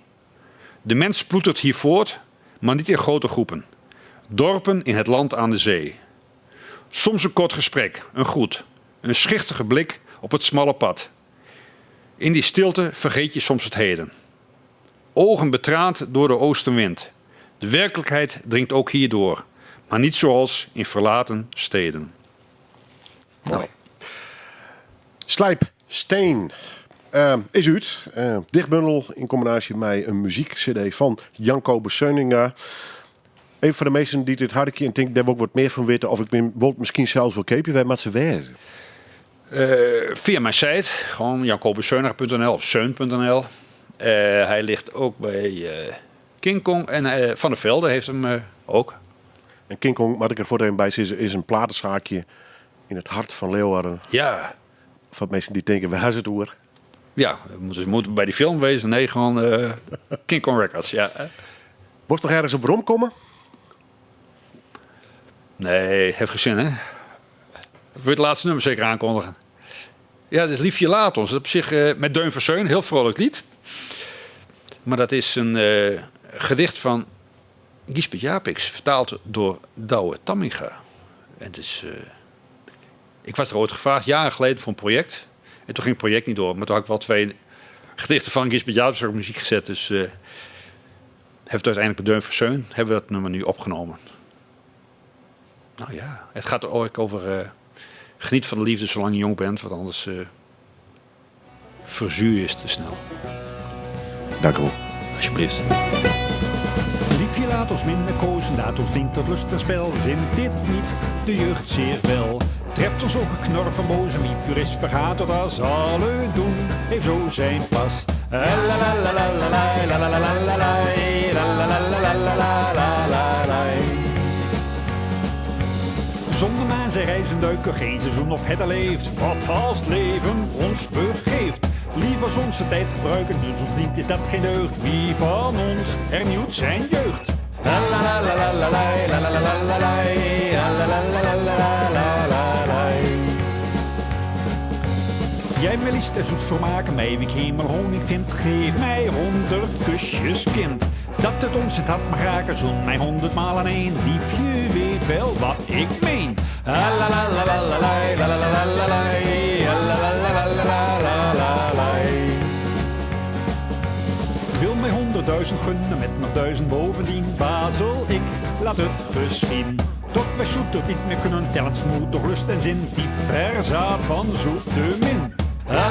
De mens ploetert hier voort, maar niet in grote groepen. Dorpen in het land aan de zee. Soms een kort gesprek, een groet. Een schichtige blik op het smalle pad. In die stilte vergeet je soms het heden. Ogen betraand door de oostenwind. De werkelijkheid dringt ook hierdoor. Maar niet zoals in verlaten steden. Mooi. Slijp, steen. is uit. Dichtbundel in combinatie met een muziekcd van Janko Beseuninga. Even voor de mensen die dit harde keer en denken, daar wil ik wat meer van weten. Of ik wil het misschien zelfs wel kepen. Wij met ze wezen. Via mijn site, gewoon jancobeseuninga.nl of seun.nl. Hij ligt ook bij King Kong en Van der Velde heeft hem ook. En King Kong, wat ik er voor even bij is een platenzaakje in het hart van Leeuwarden. Ja. Voor mensen die denken, waar is het oer? Ja, ze moeten bij die film wezen. Nee, gewoon King Kong Records, ja. Wordt toch ergens op waarom komen? Nee, heeft geen zin, hè? Wil je het laatste nummer zeker aankondigen? Ja, het is Liefje laat ons. Dat op zich met Deun Verseun, heel vrolijk lied. Maar dat is een gedicht van Giesbert Japix, vertaald door Douwe Tamminga. En het is, ik was er ooit gevraagd, jaren geleden, voor een project. En toen ging het project niet door. Maar toen had ik wel 2 gedichten van Giesbert Japix op muziek gezet. Dus hebben we het uiteindelijk bij Deun Verseun, hebben we dat nummer nu opgenomen. Nou ja, het gaat ook over geniet van de liefde zolang je jong bent. Want anders verzuur je is te snel. Dank u wel. Alsjeblieft. Liefje, laat ons minder kozen, laat ons ding tot lust en spel. Zint dit niet de jeugd zeer wel? Treft ons ook geknor van boze, wie vuur is vergaat, tot als alle doen, heeft zo zijn pas. Zonder maan zijn reizen duiken, geen seizoen of het al leeft. Wat als het leven ons begeeft. Liever onze tijd gebruiken, dus ons dient is dat geen deugd. Wie van ons hernieuwt zijn jeugd? Jij mij liefst en zoet vermaken, mij wie ik hemel honing vind. Geef mij 100 kusjes, kind. Dat het ons het hart mag raken, zoen mij 100 maal aan één. Liefje weet wel wat ik meen. Wil mij 100.000 gunnen met nog 1000 bovendien. Bazel, ik laat het geschieden. Tot wij zoeter niet meer kunnen tellen, smoed door lust en zin. Diep verzaad van zoete min. La